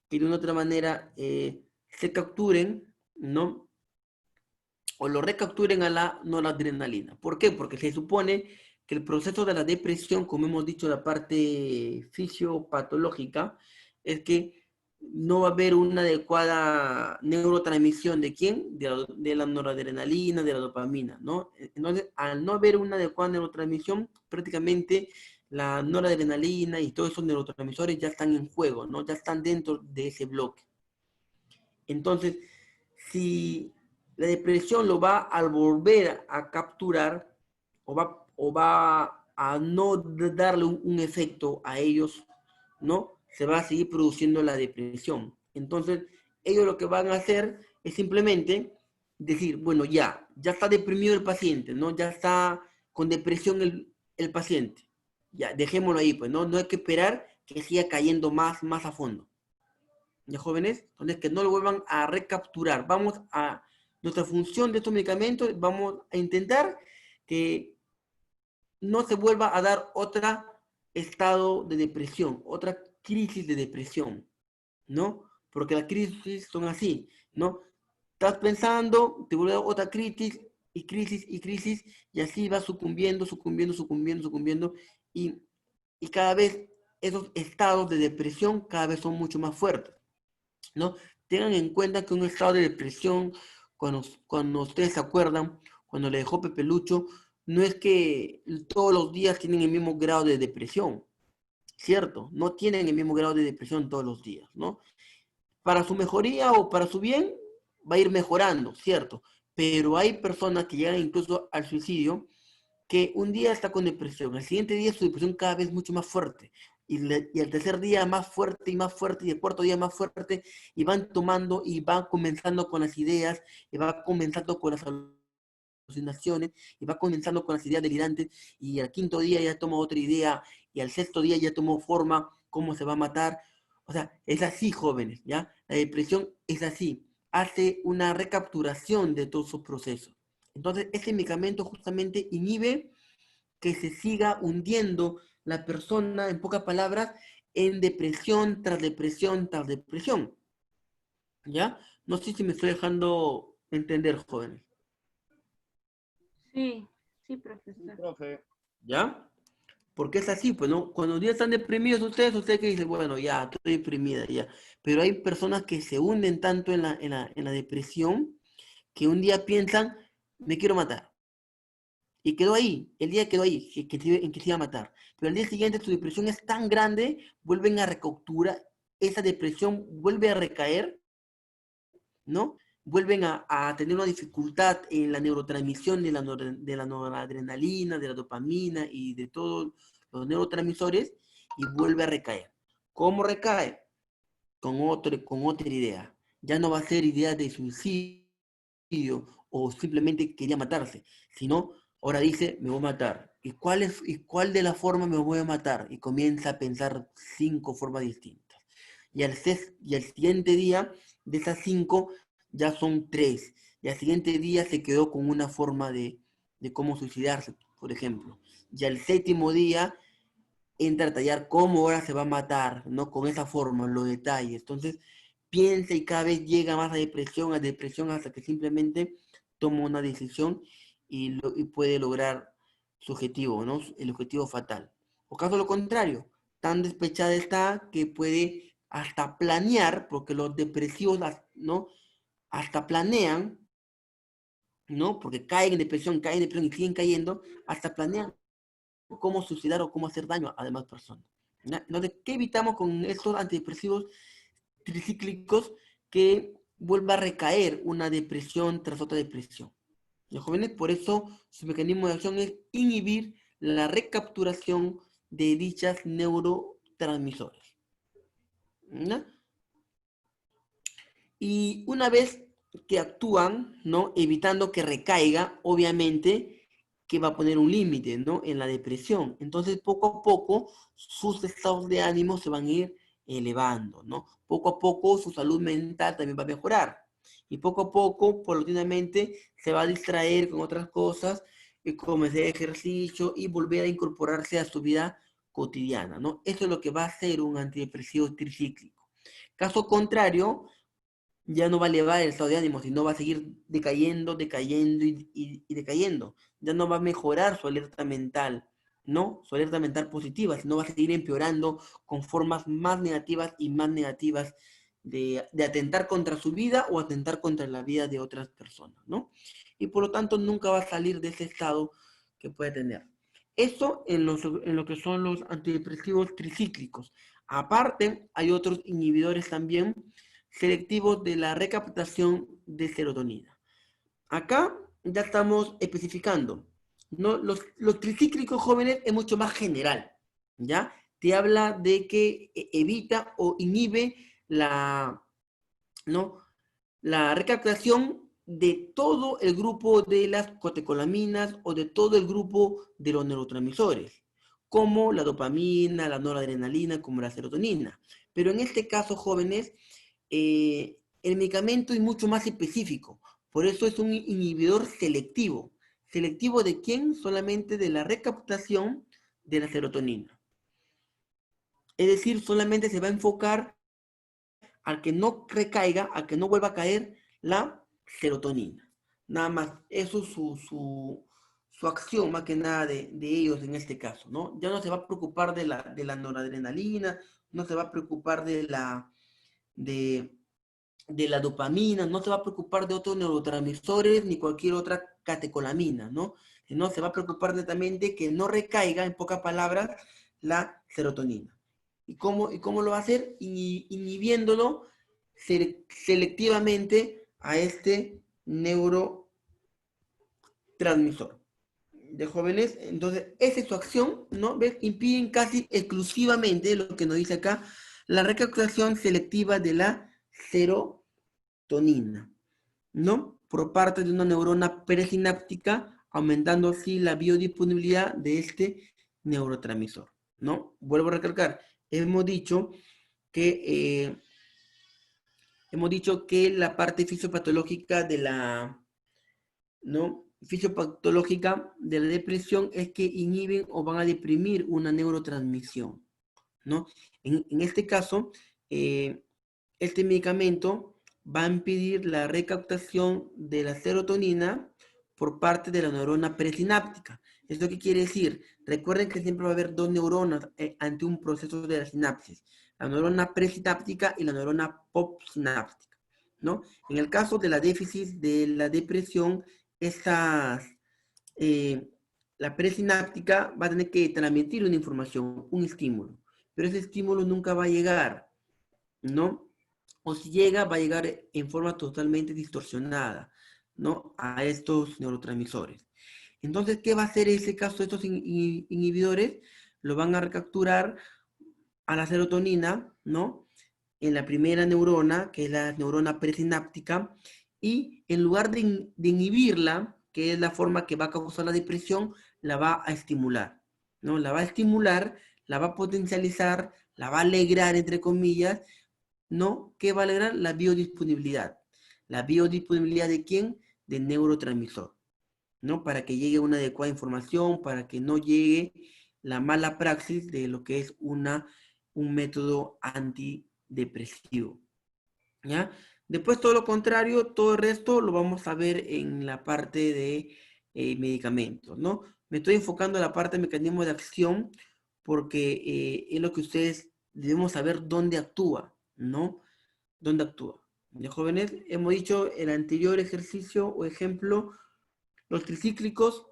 que de una otra manera se capturen, ¿no? O lo recapturen a la noradrenalina. ¿Por qué? Porque se supone que el proceso de la depresión, como hemos dicho, la parte fisiopatológica, es que no va a haber una adecuada neurotransmisión ¿de quién? De la noradrenalina, de la dopamina, ¿no? Entonces, al no haber una adecuada neurotransmisión, prácticamente la noradrenalina y todos esos neurotransmisores ya están en juego, ¿no? Ya están dentro de ese bloque. Entonces, si la depresión lo va a volver a capturar o va a no darle un efecto a ellos, ¿no? Se va a seguir produciendo la depresión. Entonces, ellos lo que van a hacer es simplemente decir, bueno, ya está deprimido el paciente, ¿no? Ya está con depresión el paciente. Ya, dejémoslo ahí, pues, ¿no? No hay que esperar que siga cayendo más a fondo. ¿Ya, jóvenes? Entonces, que no lo vuelvan a recapturar. Nuestra función de estos medicamentos, vamos a intentar que no se vuelva a dar otro estado de depresión, otra crisis de depresión, ¿no? Porque las crisis son así, ¿no? Estás pensando, te vuelve a otra crisis, y crisis, y crisis, y así va sucumbiendo, y cada vez esos estados de depresión cada vez son mucho más fuertes, ¿no? Tengan en cuenta que un estado de depresión, cuando ustedes se acuerdan, cuando le dejó Pepe Lucho, no es que todos los días tienen el mismo grado de depresión, ¿cierto? No tienen el mismo grado de depresión todos los días, ¿no? Para su mejoría o para su bien, va a ir mejorando, ¿cierto? Pero hay personas que llegan incluso al suicidio, que un día está con depresión, al siguiente día su depresión cada vez mucho más fuerte, y al tercer día más fuerte, y el cuarto día más fuerte, y van tomando, y van comenzando con las ideas, y va comenzando con las alucinaciones, y va comenzando con las ideas delirantes, y al quinto día ya toma otra idea, y al sexto día ya tomó forma, cómo se va a matar. O sea, es así, jóvenes, ¿ya? La depresión es así, hace una recapturación de todos sus procesos. Entonces, ese medicamento justamente inhibe que se siga hundiendo la persona, en pocas palabras, en depresión tras depresión tras depresión. ¿Ya? No sé si me estoy dejando entender, jóvenes. Sí, profesor. Sí, profe. ¿Ya? Porque es así, pues, ¿no? Cuando ya están deprimidos ustedes que dicen, bueno, ya, estoy deprimida, ya. Pero hay personas que se hunden tanto en la depresión que un día piensan, me quiero matar. Y quedó ahí, el día quedó ahí, en que se iba a matar. Pero al día siguiente su depresión es tan grande, vuelven a recapturar, esa depresión vuelve a recaer, ¿no? Vuelven a tener una dificultad en la neurotransmisión de la noradrenalina, de la dopamina y de todos los neurotransmisores, y vuelve a recaer. ¿Cómo recae? Con otra idea. Ya no va a ser idea de suicidio o simplemente quería matarse, sino ahora dice, me voy a matar. ¿y cuál de las formas me voy a matar? Y comienza a pensar 5 formas distintas. Y al siguiente día, de esas 5, ya son 3. Y al siguiente día se quedó con una forma de cómo suicidarse, por ejemplo. Y al 7º día entra a detallar cómo ahora se va a matar, ¿no? Con esa forma, los detalles. Entonces, piensa y cada vez llega más a depresión, hasta que simplemente toma una decisión y puede lograr su objetivo, ¿no? El objetivo fatal. O caso lo contrario, tan despechada está que puede hasta planear, porque los depresivos, ¿no? Hasta planean, ¿no? Porque caen en depresión y siguen cayendo, hasta planean cómo suicidar o cómo hacer daño a demás personas. Entonces, ¿qué evitamos con estos antidepresivos tricíclicos? Que vuelva a recaer una depresión tras otra depresión. Los jóvenes, por eso, su mecanismo de acción es inhibir la recapturación de dichas neurotransmisores. ¿No? Y una vez que actúan, ¿no? Evitando que recaiga, obviamente que va a poner un límite, ¿no? En la depresión. Entonces, poco a poco, sus estados de ánimo se van a ir elevando, ¿no? Poco a poco, su salud mental también va a mejorar. Y poco a poco, paulatinamente, se va a distraer con otras cosas, como hacer ejercicio y volver a incorporarse a su vida cotidiana, ¿no? Eso es lo que va a hacer un antidepresivo tricíclico. Caso contrario, ya no va a elevar el estado de ánimo, sino va a seguir decayendo y decayendo. Ya no va a mejorar su alerta mental, ¿no? Su alerta mental positiva, sino va a seguir empeorando con formas más negativas y más negativas de atentar contra su vida o atentar contra la vida de otras personas, ¿no? Y por lo tanto nunca va a salir de ese estado que puede tener. Eso en lo que son los antidepresivos tricíclicos. Aparte, hay otros inhibidores también selectivos de la recaptación de serotonina. Acá ya estamos especificando, ¿no? Los tricíclicos jóvenes es mucho más general, ¿ya? Te habla de que evita o inhibe la recaptación de todo el grupo de las catecolaminas o de todo el grupo de los neurotransmisores, como la dopamina, la noradrenalina, como la serotonina. Pero en este caso, jóvenes, el medicamento es mucho más específico. Por eso es un inhibidor selectivo. ¿Selectivo de quién? Solamente de la recaptación de la serotonina. Es decir, solamente se va a enfocar al que no recaiga, al que no vuelva a caer la serotonina. Nada más. Eso es su acción, más que nada, de ellos en este caso, ¿no? Ya no se va a preocupar de la noradrenalina, no se va a preocupar de la dopamina, no se va a preocupar de otros neurotransmisores ni cualquier otra catecolamina, ¿no? Sino se va a preocupar netamente que no recaiga, en pocas palabras, la serotonina. ¿Y cómo lo va a hacer? Inhibiéndolo selectivamente a este neurotransmisor. De jóvenes, entonces, esa es su acción, ¿no? ¿Ves? Impiden casi exclusivamente, lo que nos dice acá, la recaptación selectiva de la serotonina, ¿no? Por parte de una neurona presináptica, aumentando así la biodisponibilidad de este neurotransmisor, ¿no? Vuelvo a recalcar, hemos dicho que la parte fisiopatológica de la, ¿no? Fisiopatológica de la depresión es que inhiben o van a deprimir una neurotransmisión, ¿no? En este caso, este medicamento va a impedir la recaptación de la serotonina por parte de la neurona presináptica. ¿Esto qué quiere decir? Recuerden que siempre va a haber dos neuronas ante un proceso de la sinapsis. La neurona presináptica y la neurona postsináptica, ¿no? En el caso de la déficit de la depresión, la presináptica va a tener que transmitir una información, un estímulo. Pero ese estímulo nunca va a llegar, ¿no? O si llega, va a llegar en forma totalmente distorsionada, ¿no? A estos neurotransmisores. Entonces, ¿qué va a hacer en ese caso estos inhibidores? Lo van a recapturar a la serotonina, ¿no? En la primera neurona, que es la neurona presináptica, y en lugar de inhibirla, que es la forma que va a causar la depresión, la va a estimular, ¿no? La va a estimular, la va a potencializar, la va a alegrar, entre comillas, ¿no? ¿Qué va a alegrar? La biodisponibilidad. ¿La biodisponibilidad de quién? Del neurotransmisor, ¿no? Para que llegue una adecuada información, para que no llegue la mala praxis de lo que es un método antidepresivo, ¿ya? Después todo lo contrario, todo el resto lo vamos a ver en la parte de medicamentos, ¿no? Me estoy enfocando en la parte de mecanismo de acción porque es lo que ustedes debemos saber dónde actúa, ¿no? ¿Dónde actúa? ¿Ya, jóvenes? Hemos dicho el anterior ejercicio o ejemplo, los tricíclicos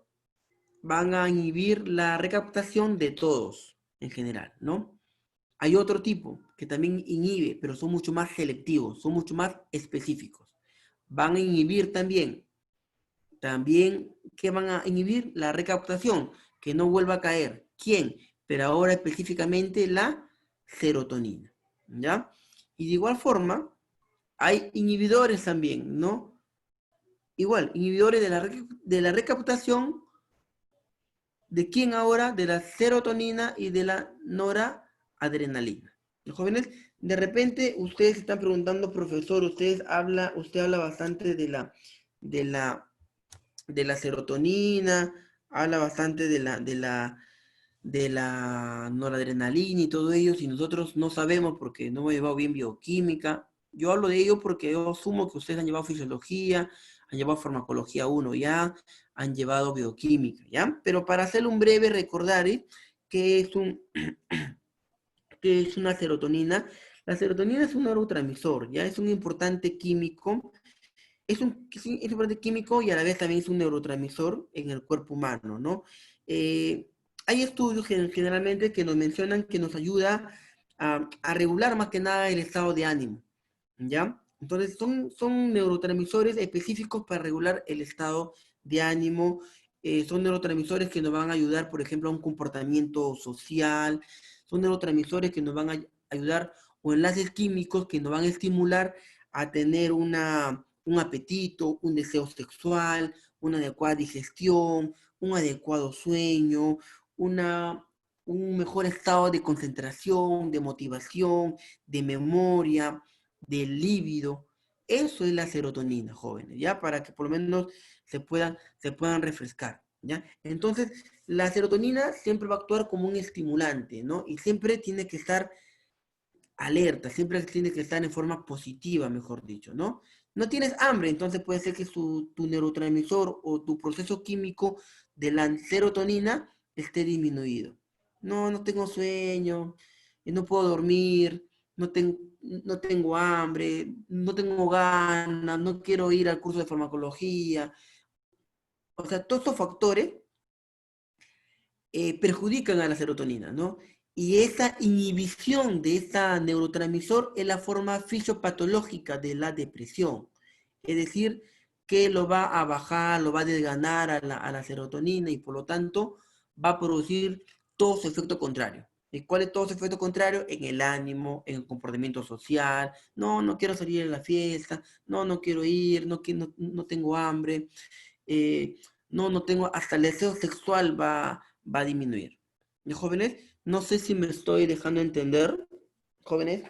van a inhibir la recaptación de todos en general, ¿no? Hay otro tipo que también inhibe, pero son mucho más selectivos, son mucho más específicos. Van a inhibir también, ¿qué van a inhibir? La recaptación, que no vuelva a caer. ¿Quién? Pero ahora específicamente la serotonina, ¿ya? Y de igual forma, hay inhibidores también, ¿no? Igual, inhibidores de la recaptación, ¿de quién ahora? De la serotonina y de la noradrenalina. Los jóvenes, de repente, ustedes se están preguntando, profesor, usted habla bastante de la serotonina, habla bastante de la noradrenalina y todo ello, si nosotros no sabemos porque no hemos llevado bien bioquímica. Yo hablo de ello porque yo asumo que ustedes han llevado fisiología, han llevado farmacología 1 ya, han llevado bioquímica, ¿ya? Pero para hacer un breve recordar, ¿qué es una serotonina? La serotonina es un neurotransmisor, ¿ya? Es un importante químico, es un importante químico y a la vez también es un neurotransmisor en el cuerpo humano, ¿no? Hay estudios generalmente que nos mencionan que nos ayuda a regular más que nada el estado de ánimo, ¿ya? Entonces son neurotransmisores específicos para regular el estado de ánimo, son neurotransmisores que nos van a ayudar, por ejemplo, a un comportamiento social, son neurotransmisores que nos van a ayudar, o enlaces químicos que nos van a estimular a tener un apetito, un deseo sexual, una adecuada digestión, un adecuado sueño, un mejor estado de concentración, de motivación, de memoria, del líbido. Eso es la serotonina, jóvenes, ¿ya? Para que por lo menos se puedan refrescar, ¿ya? Entonces, la serotonina siempre va a actuar como un estimulante, ¿no? Y siempre tiene que estar alerta, siempre tiene que estar en forma positiva, mejor dicho, ¿no? No tienes hambre, entonces puede ser que tu neurotransmisor o tu proceso químico de la serotonina esté disminuido. No tengo sueño, no puedo dormir, no tengo hambre, no tengo ganas, no quiero ir al curso de farmacología. O sea, todos estos factores perjudican a la serotonina, ¿no? Y esa inhibición de ese neurotransmisor es la forma fisiopatológica de la depresión. Es decir, que lo va a bajar, lo va a desganar a la serotonina y por lo tanto va a producir todo su efecto contrario. ¿Y cuál es todo su efecto contrario? En el ánimo, en el comportamiento social. No quiero salir a la fiesta, no quiero ir, no tengo hambre, no tengo, hasta el deseo sexual va a disminuir. ¿Y jóvenes? No sé si me estoy dejando entender. Jóvenes,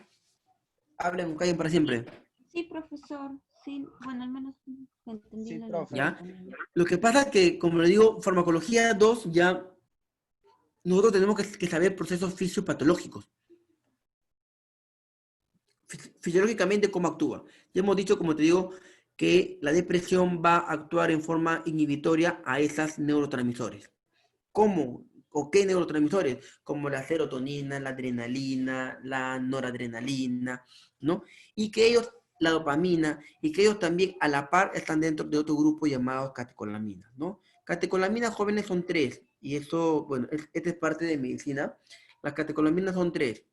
hablen o callen para siempre. Sí, profesor. Sí, bueno, al menos entendí Sí, la profe. ¿Ya? Lo que pasa es que, como le digo, farmacología 2 ya nosotros tenemos que saber procesos fisiopatológicos. Fisiológicamente, cómo actúa. Ya hemos dicho, como te digo, que la depresión va a actuar en forma inhibitoria a esos neurotransmisores. ¿Cómo? ¿O qué neurotransmisores? Como la serotonina, la adrenalina, la noradrenalina, ¿no? Y que ellos, la dopamina, y que ellos también a la par están dentro de otro grupo llamado catecolaminas, ¿no? Catecolaminas jóvenes son 3, y esto, bueno, esta es parte de medicina. Las catecolaminas son 3.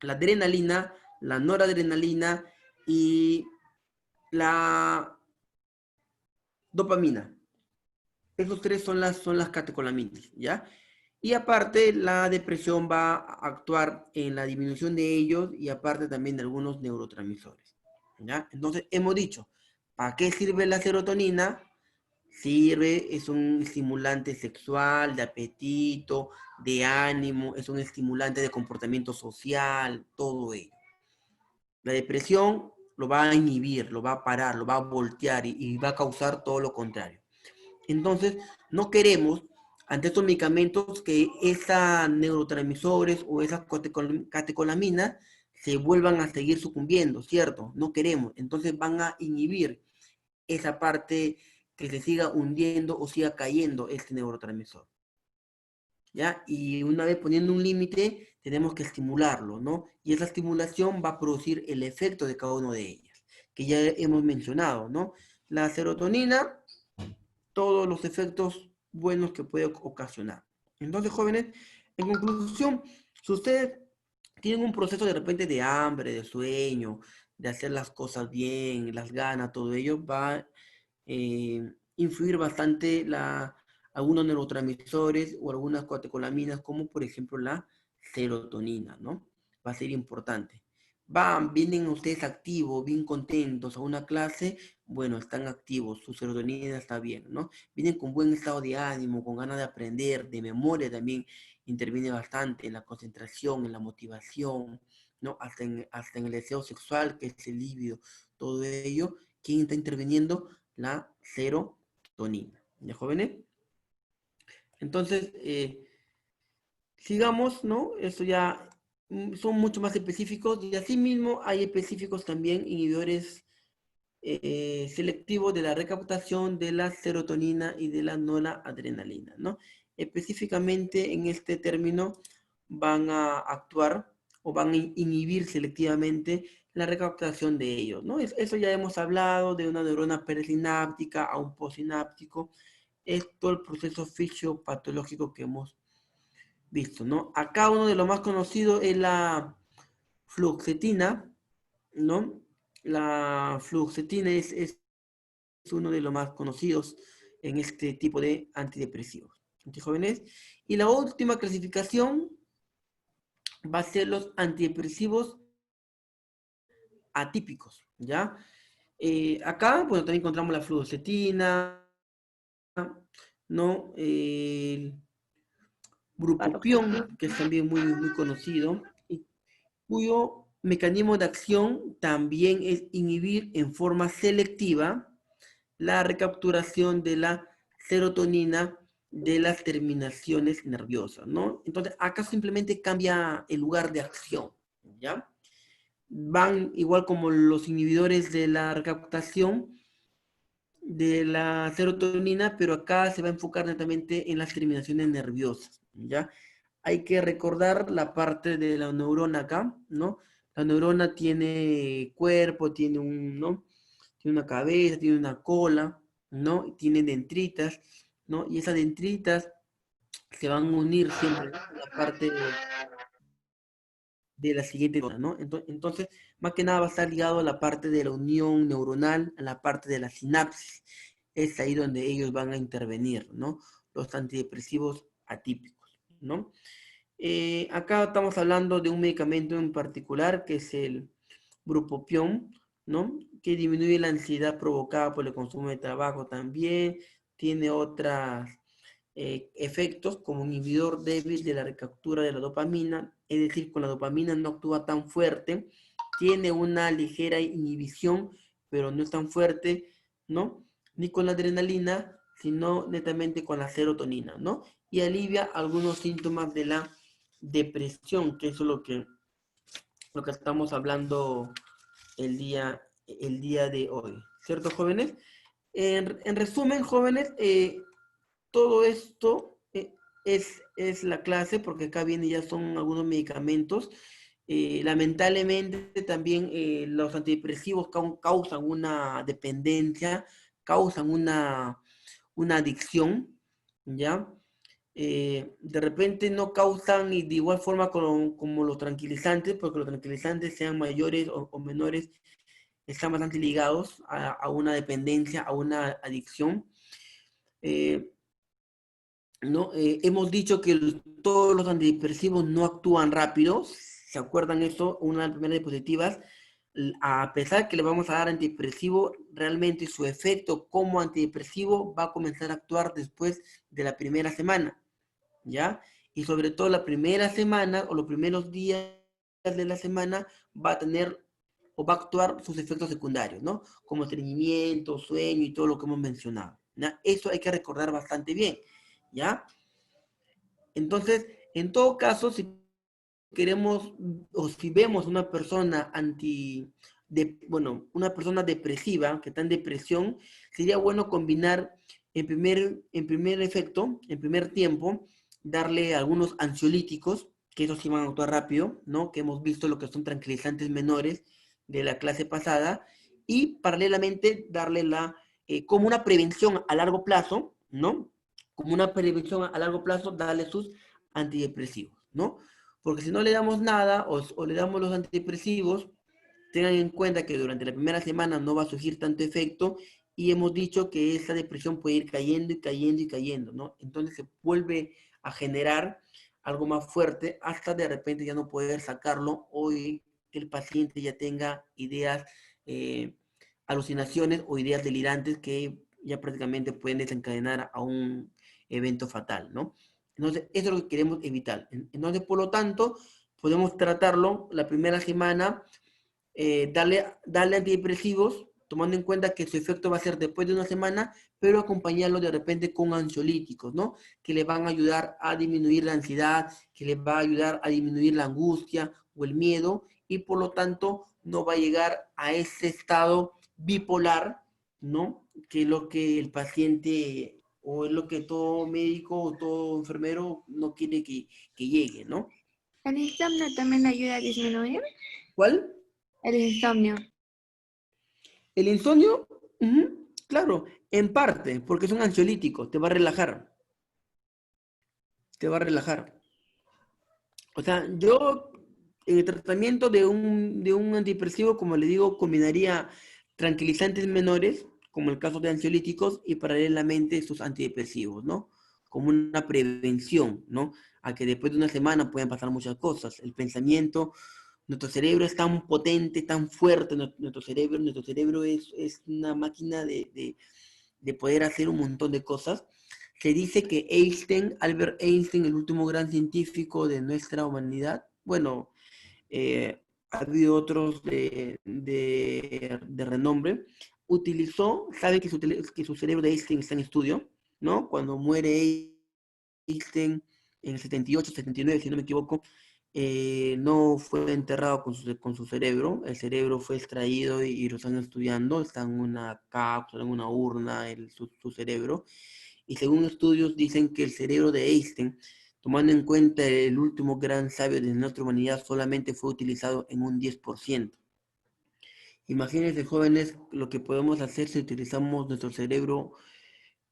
La adrenalina, la noradrenalina y la dopamina. Esos 3 son las catecolaminas, ¿ya? Y aparte, la depresión va a actuar en la disminución de ellos y aparte también de algunos neurotransmisores, ¿ya? Entonces, hemos dicho, ¿para qué sirve la serotonina? Sirve, es un estimulante sexual, de apetito, de ánimo, es un estimulante de comportamiento social, todo ello. La depresión lo va a inhibir, lo va a parar, lo va a voltear y va a causar todo lo contrario. Entonces, no queremos, ante estos medicamentos, que esas neurotransmisores o esas catecolaminas se vuelvan a seguir sucumbiendo, ¿cierto? No queremos. Entonces van a inhibir esa parte que se siga hundiendo o siga cayendo este neurotransmisor. ¿Ya? Y una vez poniendo un límite, tenemos que estimularlo, ¿no? Y esa estimulación va a producir el efecto de cada una de ellas, que ya hemos mencionado, ¿no? La serotonina, todos los efectos buenos que puede ocasionar. Entonces, jóvenes, en conclusión, si ustedes tienen un proceso de repente de hambre, de sueño, de hacer las cosas bien, las ganas, todo ello, va a influir bastante algunos neurotransmisores o algunas catecolaminas, como por ejemplo la serotonina, ¿no? Va a ser importante. Vienen ustedes activos, bien contentos a una clase, bueno, están activos, su serotonina está bien, ¿no? Vienen con buen estado de ánimo, con ganas de aprender, de memoria también, interviene bastante en la concentración, en la motivación, ¿no? Hasta en el deseo sexual, que es el líbido, todo ello. ¿Quién está interviniendo? La serotonina. ¿Ya, jóvenes? Entonces, sigamos, ¿no? Esto ya son mucho más específicos, y asimismo hay específicos también inhibidores selectivos de la recaptación de la serotonina y de la noradrenalina, ¿no? Específicamente en este término van a actuar o van a inhibir selectivamente la recaptación de ellos, ¿no? Eso ya hemos hablado de una neurona perisináptica a un postsináptico, es todo el proceso fisiopatológico que hemos visto, ¿no? Acá uno de los más conocidos es la fluoxetina, ¿no? La fluoxetina es uno de los más conocidos en este tipo de antidepresivos. Jóvenes. Y la última clasificación va a ser los antidepresivos atípicos, ¿ya? Acá, bueno, también encontramos la fluoxetina, ¿no? El bupropión, que es también muy conocido, y cuyo mecanismo de acción también es inhibir en forma selectiva la recapturación de la serotonina de las terminaciones nerviosas, ¿no? Entonces, acá simplemente cambia el lugar de acción, ¿ya? Van igual como los inhibidores de la recaptación de la serotonina, pero acá se va a enfocar netamente en las terminaciones nerviosas, ¿ya? Hay que recordar la parte de la neurona acá, ¿no? La neurona tiene cuerpo, tiene ¿no? Tiene una cabeza, tiene una cola, ¿no? Tiene dendritas, ¿no? Y esas dendritas se van a unir siempre a la parte de la siguiente neurona, ¿no? Entonces, más que nada va a estar ligado a la parte de la unión neuronal, a la parte de la sinapsis. Es ahí donde ellos van a intervenir, ¿no? Los antidepresivos atípicos, ¿no? Acá estamos hablando de un medicamento en particular, que es el bupropión, ¿no? Que disminuye la ansiedad provocada por el consumo de tabaco también. Tiene otros efectos como un inhibidor débil de la recaptura de la dopamina, es decir, con la dopamina no actúa tan fuerte, tiene una ligera inhibición, pero no es tan fuerte, ¿no? Ni con la adrenalina, sino netamente con la serotonina, ¿no? Y alivia algunos síntomas de la depresión, que eso es lo que estamos hablando el día de hoy, ¿cierto, jóvenes? En resumen, jóvenes, todo esto es la clase, porque acá viene ya son algunos medicamentos. Lamentablemente también los antidepresivos causan una dependencia, causan una adicción, ¿ya? De repente no causan y de igual forma como los tranquilizantes, porque los tranquilizantes, sean mayores o menores, están bastante ligados a una dependencia, a una adicción. ¿No? Hemos dicho que todos los antidepresivos no actúan rápido. ¿Se acuerdan eso? Una de las primeras diapositivas. a pesar que le vamos a dar antidepresivo, realmente su efecto como antidepresivo va a comenzar a actuar después de la primera semana, ¿ya? Y sobre todo la primera semana o los primeros días de la semana va a tener o va a actuar sus efectos secundarios, ¿no? Como estreñimiento, sueño y todo lo que hemos mencionado, ¿ya? Eso hay que recordar bastante bien, ¿ya? Entonces, en todo caso, si queremos o si vemos una persona una persona depresiva que está en depresión, sería bueno combinar en primer tiempo, darle algunos ansiolíticos, que esos sí van a actuar rápido, ¿no? Que hemos visto lo que son tranquilizantes menores de la clase pasada, y paralelamente darle como una prevención a largo plazo, ¿no? Como una prevención a largo plazo, darle sus antidepresivos, ¿no? Porque si no le damos nada o le damos los antidepresivos, tengan en cuenta que durante la primera semana no va a surgir tanto efecto y hemos dicho que esa depresión puede ir cayendo y cayendo y cayendo, ¿no? Entonces se vuelve a generar algo más fuerte hasta de repente ya no poder sacarlo o que el paciente ya tenga ideas, alucinaciones o ideas delirantes que ya prácticamente pueden desencadenar a un evento fatal, ¿no? Entonces, eso es lo que queremos evitar. Entonces, por lo tanto, podemos tratarlo la primera semana, darle antidepresivos, tomando en cuenta que su efecto va a ser después de una semana, pero acompañarlo de repente con ansiolíticos, ¿no? Que le van a ayudar a disminuir la ansiedad, que le va a ayudar a disminuir la angustia o el miedo, y por lo tanto no va a llegar a ese estado bipolar, ¿no? Que es lo que el paciente o es lo que todo médico o todo enfermero no quiere que llegue, ¿no? ¿El insomnio también ayuda a disminuir? ¿Cuál? El insomnio. El insomnio, claro, en parte, porque es un ansiolítico, te va a relajar. Te va a relajar. O sea, yo en el tratamiento de un antidepresivo, como le digo, combinaría tranquilizantes menores, como el caso de ansiolíticos, y paralelamente sus antidepresivos, ¿no? Como una prevención, ¿no? A que después de una semana puedan pasar muchas cosas. El pensamiento, nuestro cerebro es tan potente, tan fuerte, nuestro cerebro es una máquina de poder hacer un montón de cosas. Se dice que Albert Einstein, el último gran científico de nuestra humanidad, bueno, ha habido otros de renombre, sabe que su cerebro de Einstein está en estudio, ¿no? Cuando muere Einstein en el 78, 79, si no me equivoco, no fue enterrado con su cerebro, el cerebro fue extraído y lo están estudiando, está en una cápsula, en una urna, su cerebro, y según estudios dicen que el cerebro de Einstein, tomando en cuenta el último gran sabio de nuestra humanidad, solamente fue utilizado en un 10%. Imagínense, jóvenes, lo que podemos hacer si utilizamos nuestro cerebro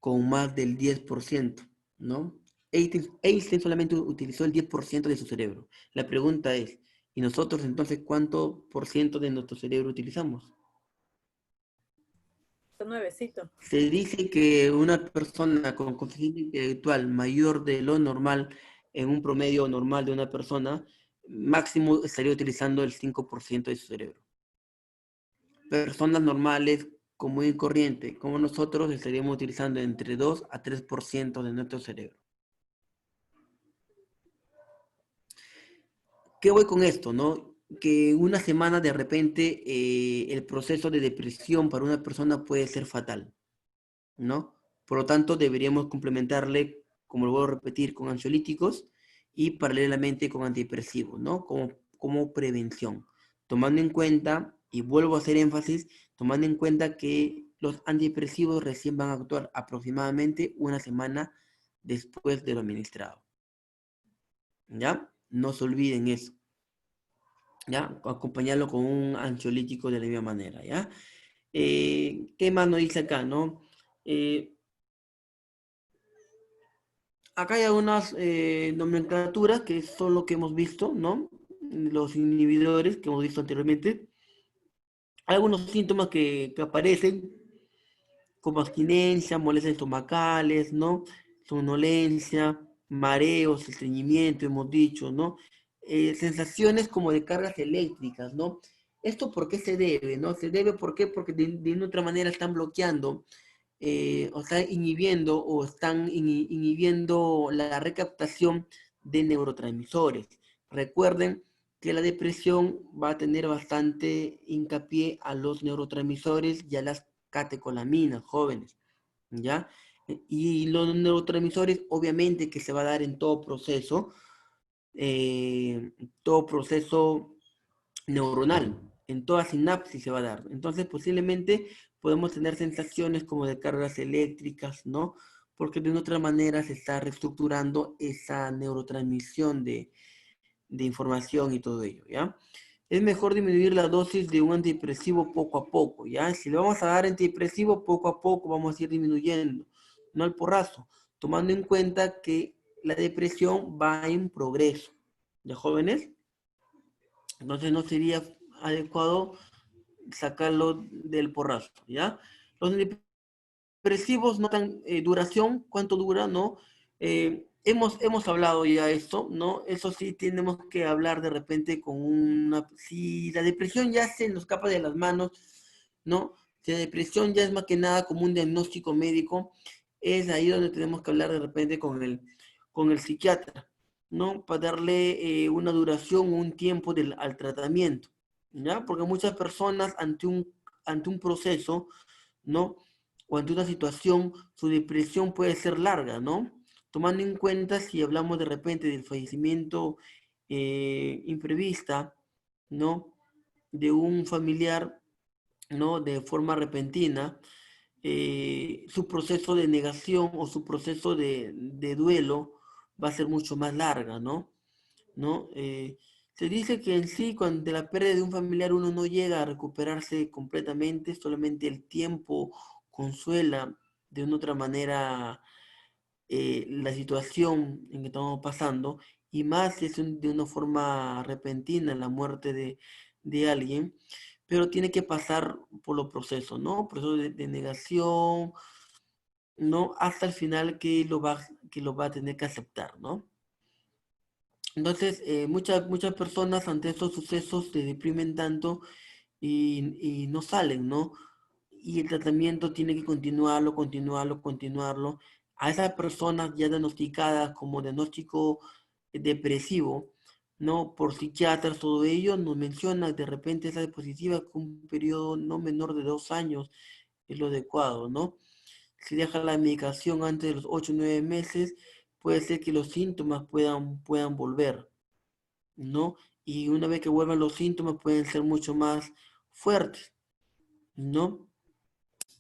con más del 10%, ¿no? Einstein solamente utilizó el 10% de su cerebro. La pregunta es, ¿y nosotros entonces cuánto por ciento de nuestro cerebro utilizamos? Nuevecito. Se dice que una persona con coeficiente intelectual mayor de lo normal, en un promedio normal de una persona, máximo estaría utilizando el 5% de su cerebro. Personas normales, común y corriente, como nosotros, estaríamos utilizando entre 2 a 3% de nuestro cerebro. ¿Qué voy con esto, no? Que una semana de repente el proceso de depresión para una persona puede ser fatal, ¿no? Por lo tanto, deberíamos complementarle, como lo voy a repetir, con ansiolíticos y paralelamente con antidepresivos, ¿no? Como prevención. Tomando en cuenta, y vuelvo a hacer énfasis, tomando en cuenta que los antidepresivos recién van a actuar aproximadamente una semana después de lo administrado. ¿Ya? No se olviden eso. ¿Ya? Acompañarlo con un ansiolítico de la misma manera, ¿ya? ¿Qué más nos dice acá, no? Acá hay algunas nomenclaturas que son lo que hemos visto, ¿no? Los inhibidores que hemos visto anteriormente. Algunos síntomas que aparecen, como abstinencia, molestias estomacales, ¿no? Somnolencia, mareos, estreñimiento, hemos dicho, ¿no? Sensaciones como de cargas eléctricas, ¿no? ¿Esto por qué se debe? ¿No? Se debe, ¿por qué? Porque de una otra manera están bloqueando, o están inhibiendo, o están inhibiendo la recaptación de neurotransmisores. Recuerden que la depresión va a tener bastante hincapié a los neurotransmisores y a las catecolaminas, jóvenes, ¿ya? Y los neurotransmisores, obviamente, que se va a dar en todo proceso neuronal, en toda sinapsis se va a dar. Entonces, posiblemente podemos tener sensaciones como de cargas eléctricas, ¿no? Porque de una otra manera se está reestructurando esa neurotransmisión de información y todo ello, ¿ya? Es mejor disminuir la dosis de un antidepresivo poco a poco, ¿ya? Si le vamos a dar antidepresivo poco a poco, vamos a ir disminuyendo, no al porrazo, tomando en cuenta que la depresión va en progreso, ¿de jóvenes? Entonces no sería adecuado sacarlo del porrazo, ¿ya? Los antidepresivos no tan duración, ¿cuánto dura? ¿No? Hemos hablado ya de esto, ¿no? Eso sí tenemos que hablar de repente con si la depresión ya se nos escapa de las manos, ¿no? Si la depresión ya es más que nada como un diagnóstico médico, es ahí donde tenemos que hablar de repente con el psiquiatra, ¿no? Para darle una duración o un tiempo al tratamiento, ¿ya? Porque muchas personas ante un proceso, ¿no? O ante una situación, su depresión puede ser larga, ¿no? Tomando en cuenta si hablamos de repente del fallecimiento imprevista, ¿no? De un familiar, ¿no? De forma repentina, su proceso de negación o su proceso de duelo va a ser mucho más larga, ¿no? Se dice que en sí, cuando la pérdida de un familiar uno no llega a recuperarse completamente, solamente el tiempo consuela de una otra manera la situación en que estamos pasando, y más si es de una forma repentina la muerte de alguien, pero tiene que pasar por los procesos, ¿no? Proceso de negación, ¿no? Hasta el final que lo va a tener que aceptar, ¿no? Entonces, muchas personas ante estos sucesos se deprimen tanto y no salen, ¿no? Y el tratamiento tiene que continuarlo. A esas personas ya diagnosticadas como diagnóstico depresivo, ¿no? Por psiquiatras, todo ello nos menciona de repente esa diapositiva que un periodo no menor de 2 años es lo adecuado, ¿no? Si deja la medicación antes de los 8 o 9 meses, puede ser que los síntomas puedan volver, ¿no? Y una vez que vuelvan los síntomas pueden ser mucho más fuertes, ¿no?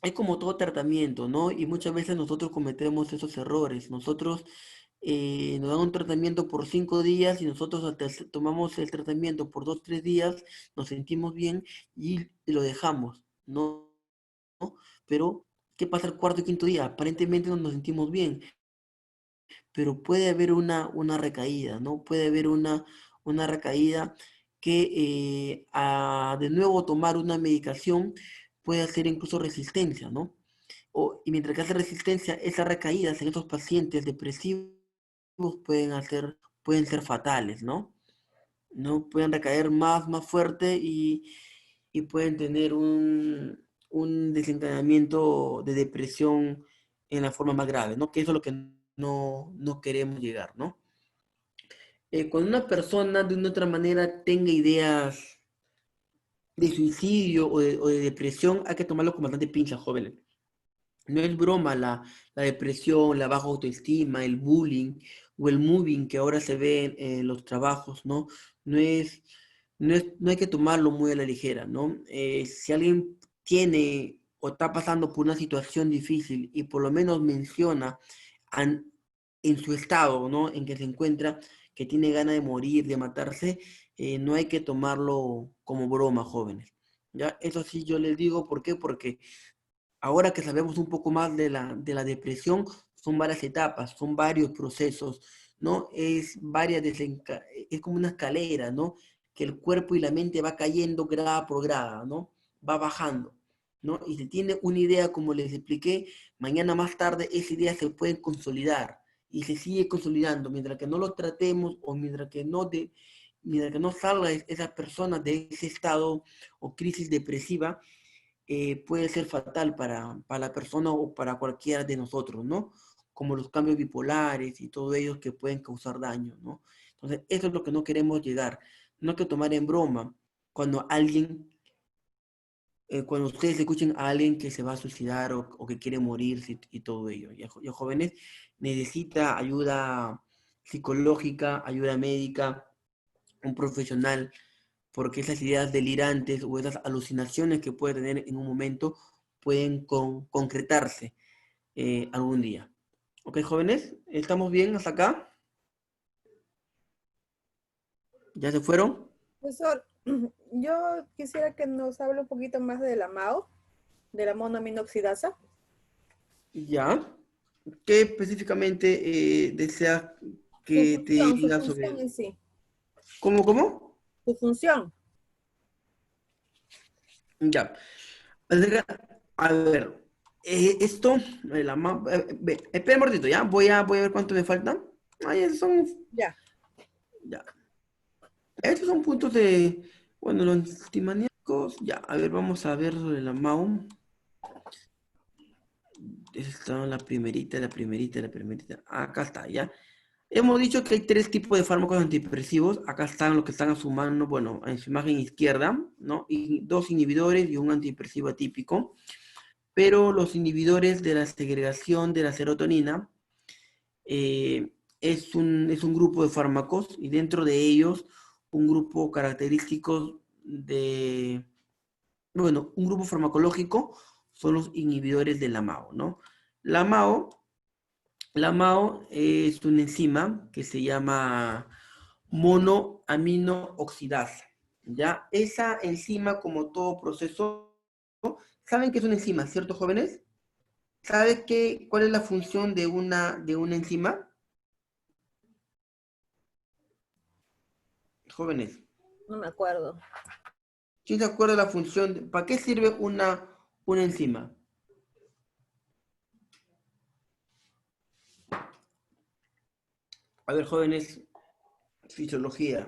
Es como todo tratamiento, ¿no? Y muchas veces nosotros cometemos esos errores. Nosotros nos dan un tratamiento por 5 días y nosotros tomamos el tratamiento por 2, 3 días, nos sentimos bien y lo dejamos, ¿no? Pero, ¿qué pasa el cuarto y quinto día? Aparentemente no nos sentimos bien, pero puede haber una recaída, ¿no? Puede haber una recaída que de nuevo tomar una medicación puede hacer incluso resistencia, ¿no? Y mientras que hace resistencia, esas recaídas en estos pacientes depresivos pueden ser fatales, ¿no? ¿No? Pueden recaer más fuerte y pueden tener un desencadenamiento de depresión en la forma más grave, ¿no? Que eso es lo que no queremos llegar, ¿no? Cuando una persona de una otra manera tenga ideas de suicidio o de depresión, hay que tomarlo con bastante pinza, jóvenes. No es broma la depresión, la baja autoestima, el bullying o el mobbing que ahora se ve en los trabajos, ¿no? No hay que tomarlo muy a la ligera, ¿no? Si alguien tiene o está pasando por una situación difícil y por lo menos menciona en su estado, ¿no? En que se encuentra, que tiene ganas de morir, de matarse, no hay que tomarlo como broma, jóvenes. ¿Ya? Eso sí yo les digo, ¿por qué? Porque ahora que sabemos un poco más de la depresión, son varias etapas, son varios procesos, ¿no? Es como una escalera, ¿no? Que el cuerpo y la mente va cayendo grada por grada, ¿no? Va bajando, ¿no? Y si tiene una idea, como les expliqué, mañana más tarde esa idea se puede consolidar y se sigue consolidando. Mientras que no lo tratemos o mientras que no mientras que no salga esa persona de ese estado o crisis depresiva, puede ser fatal para la persona o para cualquiera de nosotros, ¿no? Como los cambios bipolares y todo ello que pueden causar daño, ¿no? Entonces, eso es lo que no queremos llegar. No hay que tomar en broma cuando cuando ustedes escuchen a alguien que se va a suicidar o que quiere morirse y todo ello. Y jóvenes, necesita ayuda psicológica, ayuda médica, un profesional, porque esas ideas delirantes o esas alucinaciones que puede tener en un momento pueden concretarse algún día. ¿Ok, jóvenes? ¿Estamos bien hasta acá? ¿Ya se fueron? Profesor, yo quisiera que nos hable un poquito más de la MAO, de la monoaminoxidasa. Ya. ¿Qué específicamente deseas que te diga Su función sobre? en sí. ¿Cómo? Su función. Ya. A ver, esto, espera un ratito, ¿ya? Voy a ver cuánto me falta. Ahí son, Ya. ya. Estos son puntos bueno, los antimaníacos. Ya, a ver, vamos a ver sobre la MAU. Esta es la primerita. Acá está, ¿ya? Hemos dicho que hay 3 tipos de fármacos antidepresivos. Acá están los que están a su mano, bueno, en su imagen izquierda, ¿no? Y 2 inhibidores y un antidepresivo atípico. Pero los inhibidores de la segregación de la serotonina es un grupo de fármacos y dentro de ellos un grupo característico un grupo farmacológico son los inhibidores de la MAO, ¿no? La MAO es una enzima que se llama monoaminooxidasa, ¿ya? Esa enzima, como todo proceso, ¿saben qué es una enzima, cierto, jóvenes? ¿Sabe cuál es la función de una enzima? Jóvenes. No me acuerdo. ¿Quién se acuerda de la función? ¿Para qué sirve una enzima? A ver, jóvenes, fisiología.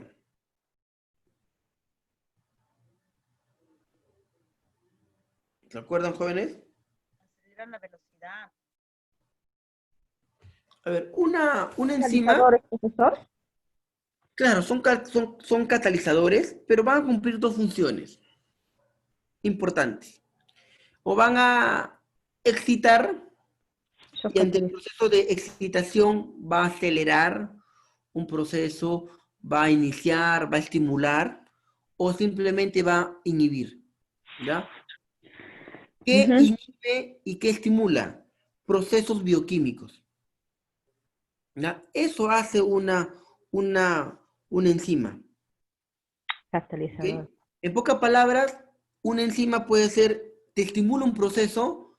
¿Se acuerdan, jóvenes? Aceleran la velocidad. A ver, una enzima... profesor? Claro, son catalizadores, pero van a cumplir 2 funciones importantes. O van a excitar, y ante el proceso de excitación va a acelerar un proceso, va a iniciar, va a estimular, o simplemente va a inhibir, ¿ya? ¿Qué inhibe y qué estimula? Procesos bioquímicos, ¿ya? Eso hace una enzima. Catalizador. ¿Okay? En pocas palabras, una enzima puede ser, te estimula un proceso,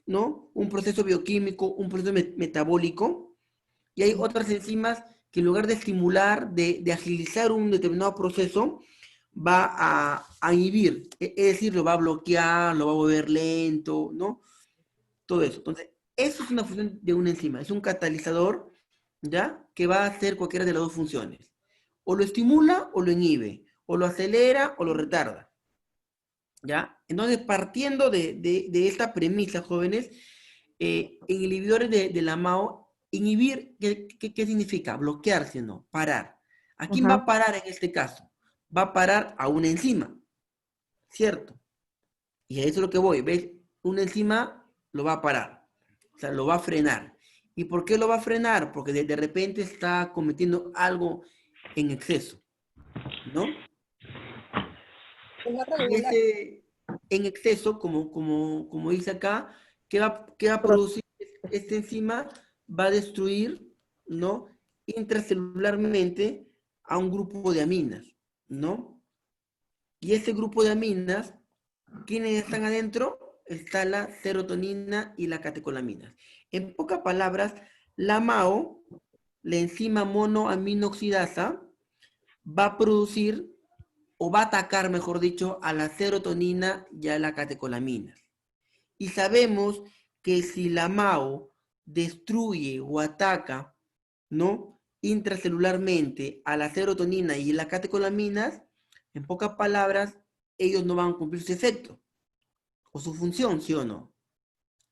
¿no? Un proceso bioquímico, un proceso metabólico, y hay otras enzimas que en lugar de estimular, de agilizar un determinado proceso, va a inhibir, es decir, lo va a bloquear, lo va a volver lento, ¿no? Todo eso. Entonces, eso es una función de una enzima, es un catalizador, ¿ya? Que va a hacer cualquiera de las 2 funciones. O lo estimula o lo inhibe, o lo acelera o lo retarda, ¿ya? Entonces, partiendo de esta premisa, jóvenes, en inhibidores de la MAO, inhibir, ¿qué significa? Bloquearse, ¿no? Parar. ¿A quién va a parar en este caso? Va a parar a una enzima, ¿cierto? Y a eso es lo que voy, ¿ves? Una enzima lo va a parar, o sea, lo va a frenar. ¿Y por qué lo va a frenar? Porque de repente está cometiendo algo en exceso, ¿no? Y ese en exceso, como dice acá, ¿qué va a producir esta enzima? Va a destruir, ¿no? Intracelularmente a un grupo de aminas, ¿no? Y ese grupo de aminas, ¿quiénes están adentro? Está la serotonina y la catecolaminas. En pocas palabras, la MAO, la enzima monoaminoxidasa, va a producir, o va a atacar, mejor dicho, a la serotonina y a la catecolaminas. Y sabemos que si la MAO destruye o ataca, ¿no? intracelularmente a la serotonina y las catecolaminas, en pocas palabras, ellos no van a cumplir su efecto o su función, ¿sí o no?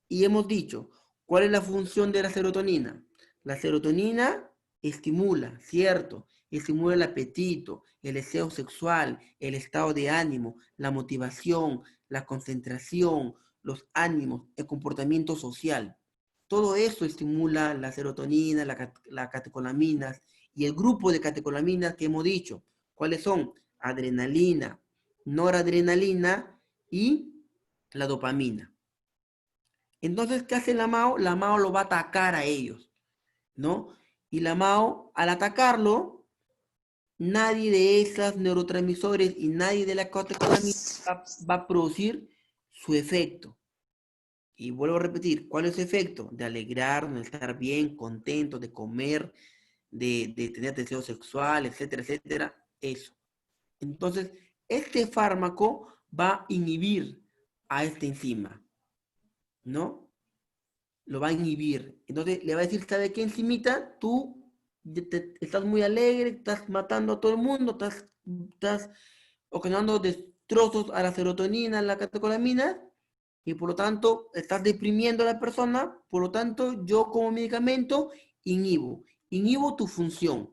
Y hemos dicho, ¿cuál es la función de la serotonina? La serotonina estimula, ¿cierto? Estimula el apetito, el deseo sexual, el estado de ánimo, la motivación, la concentración, los ánimos, el comportamiento social. Todo eso estimula la serotonina, las catecolaminas y el grupo de catecolaminas que hemos dicho. ¿Cuáles son? Adrenalina, noradrenalina y la dopamina. Entonces, ¿qué hace la MAO? La MAO lo va a atacar a ellos, ¿no? Y la MAO, al atacarlo, nadie de esos neurotransmisores y nadie de la catecolamina va a producir su efecto. Y vuelvo a repetir, ¿cuál es su efecto? De alegrar, de estar bien, contento, de comer, de tener deseo sexual, etcétera, etcétera. Eso. Entonces, este fármaco va a inhibir a esta enzima, ¿no? Lo va a inhibir. Entonces, le va a decir, ¿sabe qué, enzimita? Tú estás muy alegre, estás matando a todo el mundo, estás ocasionando destrozos a la serotonina, a la catecolamina, y por lo tanto, estás deprimiendo a la persona, por lo tanto, yo como medicamento inhibo tu función.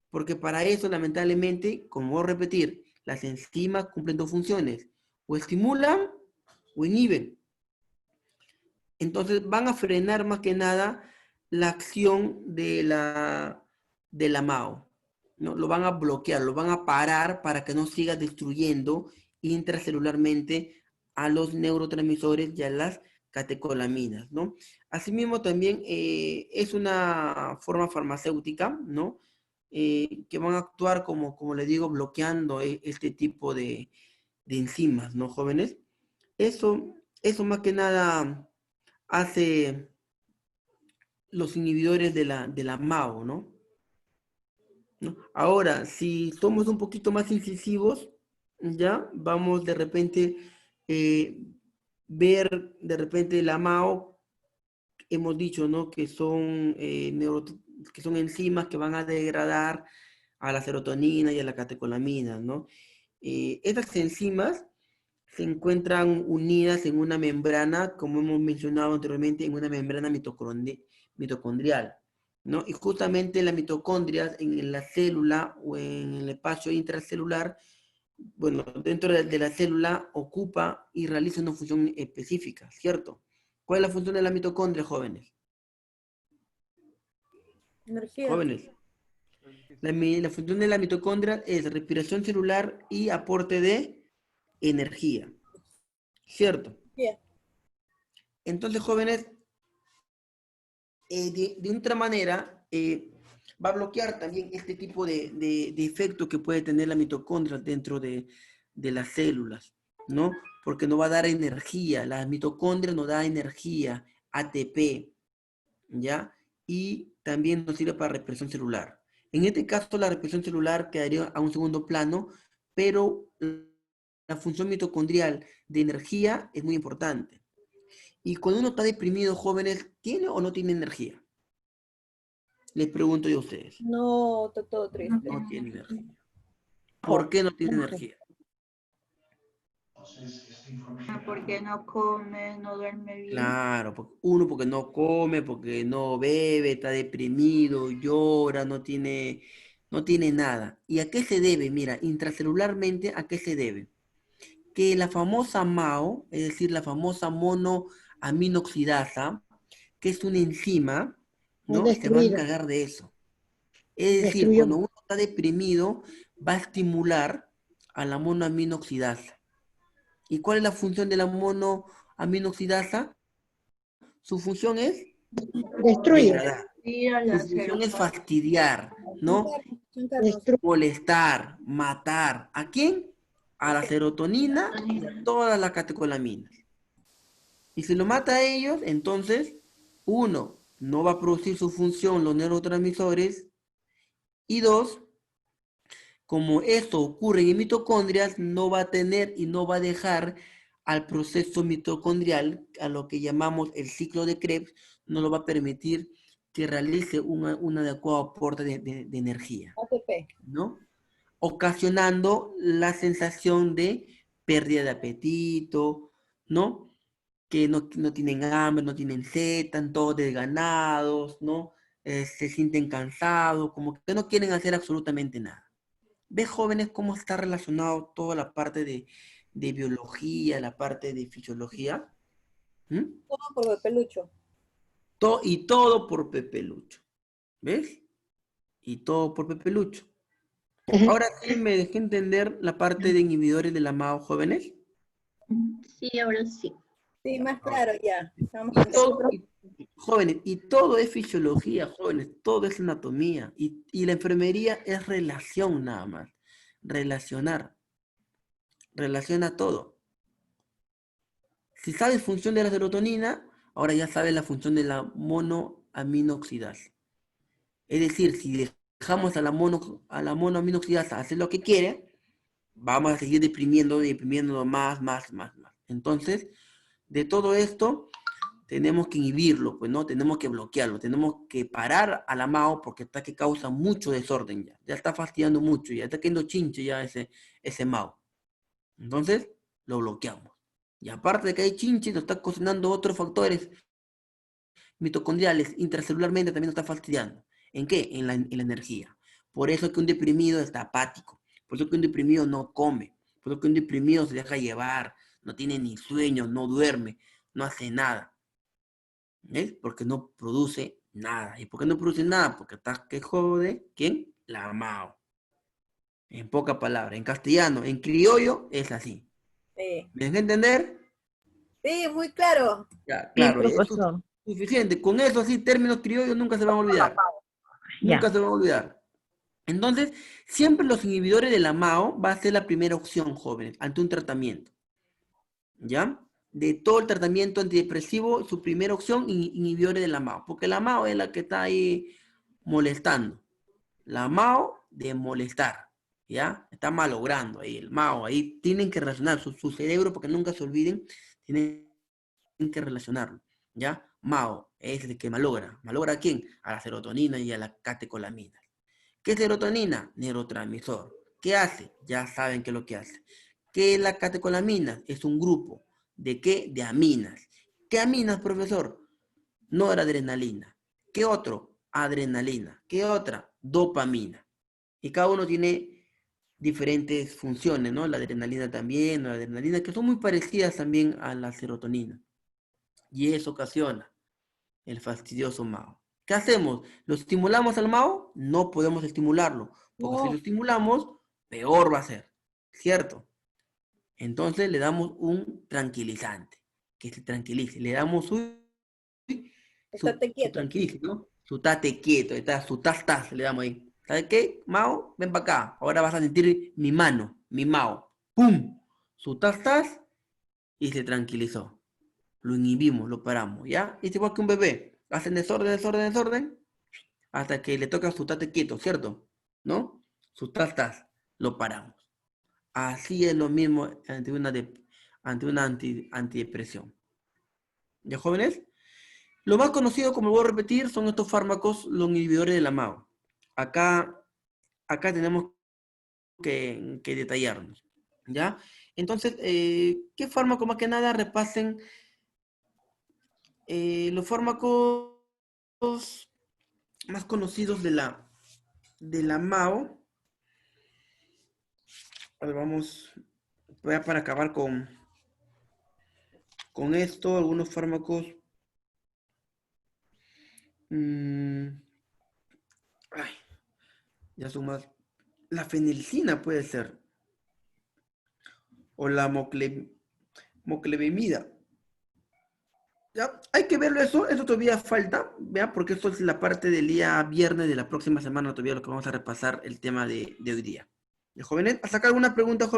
Porque para eso, lamentablemente, como voy a repetir, las enzimas cumplen dos funciones, o estimulan o inhiben. Entonces van a frenar más que nada la acción de la MAO, ¿no? Lo van a bloquear, lo van a parar para que no siga destruyendo intracelularmente a los neurotransmisores y a las catecolaminas, ¿no? Asimismo también es una forma farmacéutica, ¿no? Que van a actuar como les digo, bloqueando este tipo de enzimas, ¿no, jóvenes? Eso más que nada hace los inhibidores de la MAO, ¿no? Ahora, si somos un poquito más incisivos, ya vamos de repente ver de repente la MAO, hemos dicho, ¿no? Que son enzimas que van a degradar a la serotonina y a la catecolamina, ¿no? Estas enzimas se encuentran unidas en una membrana, como hemos mencionado anteriormente, en una membrana mitocondrial, ¿no? Y justamente las mitocondrias en la célula o en el espacio intracelular, bueno, dentro de la célula ocupa y realiza una función específica, ¿cierto? ¿Cuál es la función de la mitocondria, jóvenes? Energía. Jóvenes. La función de la mitocondria es respiración celular y aporte de energía, ¿cierto? Yeah. Entonces, jóvenes, de otra manera, va a bloquear también este tipo de efecto que puede tener la mitocondria dentro de las células, ¿no? Porque no va a dar energía, la mitocondria no da energía, ATP, ¿ya? Y también nos sirve para respiración celular. En este caso, la respiración celular quedaría a un segundo plano, pero la función mitocondrial de energía es muy importante. Y cuando uno está deprimido, jóvenes, ¿tiene o no tiene energía? Les pregunto yo a ustedes. No, está todo triste. No tiene energía. ¿Por qué no tiene energía? Porque no come, no duerme bien. Claro, porque no come, porque no bebe, está deprimido, llora, no tiene nada. ¿Y a qué se debe? Mira, intracelularmente, ¿a qué se debe? Que la famosa MAO, es decir, la famosa monoaminoxidasa, que es una enzima, ¿no? Se va a encargar de eso. Es decir, cuando uno está deprimido, va a estimular a la monoaminoxidasa. ¿Y cuál es la función de la monoaminoxidasa? Su función es degradar. Su función es fastidiar, ¿no? Molestar, matar. ¿A quién? A la serotonina y a todas las catecolaminas. Y si lo mata a ellos, entonces, uno, no va a producir su función los neurotransmisores, y dos, como esto ocurre en mitocondrias, no va a tener y no va a dejar al proceso mitocondrial, a lo que llamamos el ciclo de Krebs, no lo va a permitir que realice un adecuado aporte de energía, ATP. ¿no? Ocasionando la sensación de pérdida de apetito, ¿no? Que no tienen hambre, no tienen sed, están todos desganados, ¿no? Se sienten cansados, como que no quieren hacer absolutamente nada. ¿Ves, jóvenes, cómo está relacionado toda la parte de biología, la parte de fisiología? ¿Mm? Todo por Pepe Lucho. Y todo por Pepe Lucho. ¿Ves? Y todo por Pepe Lucho. Ahora sí me dejé entender la parte de inhibidores del amado, jóvenes. Sí, ahora sí. Sí, más claro ya. Jóvenes, y todo es fisiología, jóvenes, todo es anatomía. Y la enfermería es relación nada más. Relacionar. Relaciona todo. Si sabes función de la serotonina, ahora ya sabes la función de la monoaminoxidasa. Es decir, si dejamos a la monoaminoxidasa hacer lo que quiere, vamos a seguir deprimiendo más. Entonces, de todo esto, tenemos que inhibirlo, pues no, tenemos que bloquearlo, tenemos que parar a la MAO porque está que causa mucho desorden ya está fastidiando mucho, ya está quedando chinche ya ese MAO. Entonces, lo bloqueamos. Y aparte de que hay chinche, nos está cocinando otros factores mitocondriales, intracelularmente también nos está fastidiando. ¿En qué? En la energía. Por eso es que un deprimido está apático, por eso es que un deprimido no come, por eso es que un deprimido se deja llevar, no tiene ni sueño, no duerme, no hace nada. ¿Ves? Porque no produce nada. ¿Y por qué no produce nada? Porque está que jode, ¿quién? La MAO. En pocas palabras, en castellano, en criollo es así. Sí. ¿Me dejan entender? Sí, muy claro. Ya, claro, es suficiente. Con eso así, términos criollos nunca se van a olvidar. Nunca se van a olvidar. Entonces, siempre los inhibidores de la MAO va a ser la primera opción, jóvenes, ante un tratamiento. ¿Ya? De todo el tratamiento antidepresivo, su primera opción, inhibidores de la MAO. Porque la MAO es la que está ahí molestando. La MAO de molestar. ¿Ya? Está malogrando ahí el MAO. Ahí tienen que relacionar su cerebro, porque nunca se olviden, tienen que relacionarlo. ¿Ya? MAO es el que malogra. ¿Malogra a quién? A la serotonina y a la catecolamina. ¿Qué es serotonina? Neurotransmisor. ¿Qué hace? Ya saben qué es lo que hace. ¿Qué es la catecolamina? Es un grupo. ¿De qué? De aminas. ¿Qué aminas, profesor? Noradrenalina. ¿Qué otro? Adrenalina. ¿Qué otra? Dopamina. Y cada uno tiene diferentes funciones, ¿no? La adrenalina también, la adrenalina, que son muy parecidas también a la serotonina. Y eso ocasiona el fastidioso MAO. ¿Qué hacemos? ¿Lo estimulamos al MAO? No podemos estimularlo, porque si lo estimulamos, peor va a ser, ¿cierto? Entonces le damos un tranquilizante, que se tranquilice. Le damos su tranquilice, ¿no? Su tate quieto, su tas, le damos ahí. ¿Sabes qué? MAO, ven para acá. Ahora vas a sentir mi mano, mi MAO. ¡Pum! Su tas, y se tranquilizó. Lo inhibimos, lo paramos, ¿ya? Es igual que un bebé. Hacen desorden, hasta que le toca su tate quieto, ¿cierto? ¿No? Su tas, lo paramos. Así es lo mismo ante una antidepresión. ¿Ya, jóvenes? Lo más conocido, como voy a repetir, son estos fármacos, los inhibidores de la MAO. Acá tenemos que detallarnos, ¿ya? Entonces, ¿qué fármaco más que nada repasen? Los fármacos más conocidos de la MAO. A ver, voy a para acabar con esto, algunos fármacos. Ya son más. La fenilcina puede ser. O la moclebemida. ¿Ya? Hay que verlo eso todavía falta, ¿ya? Porque esto es la parte del día viernes de la próxima semana, todavía lo que vamos a repasar el tema de hoy día. ¿De jóvenes? ¿Hasta acá alguna pregunta, jóvenes?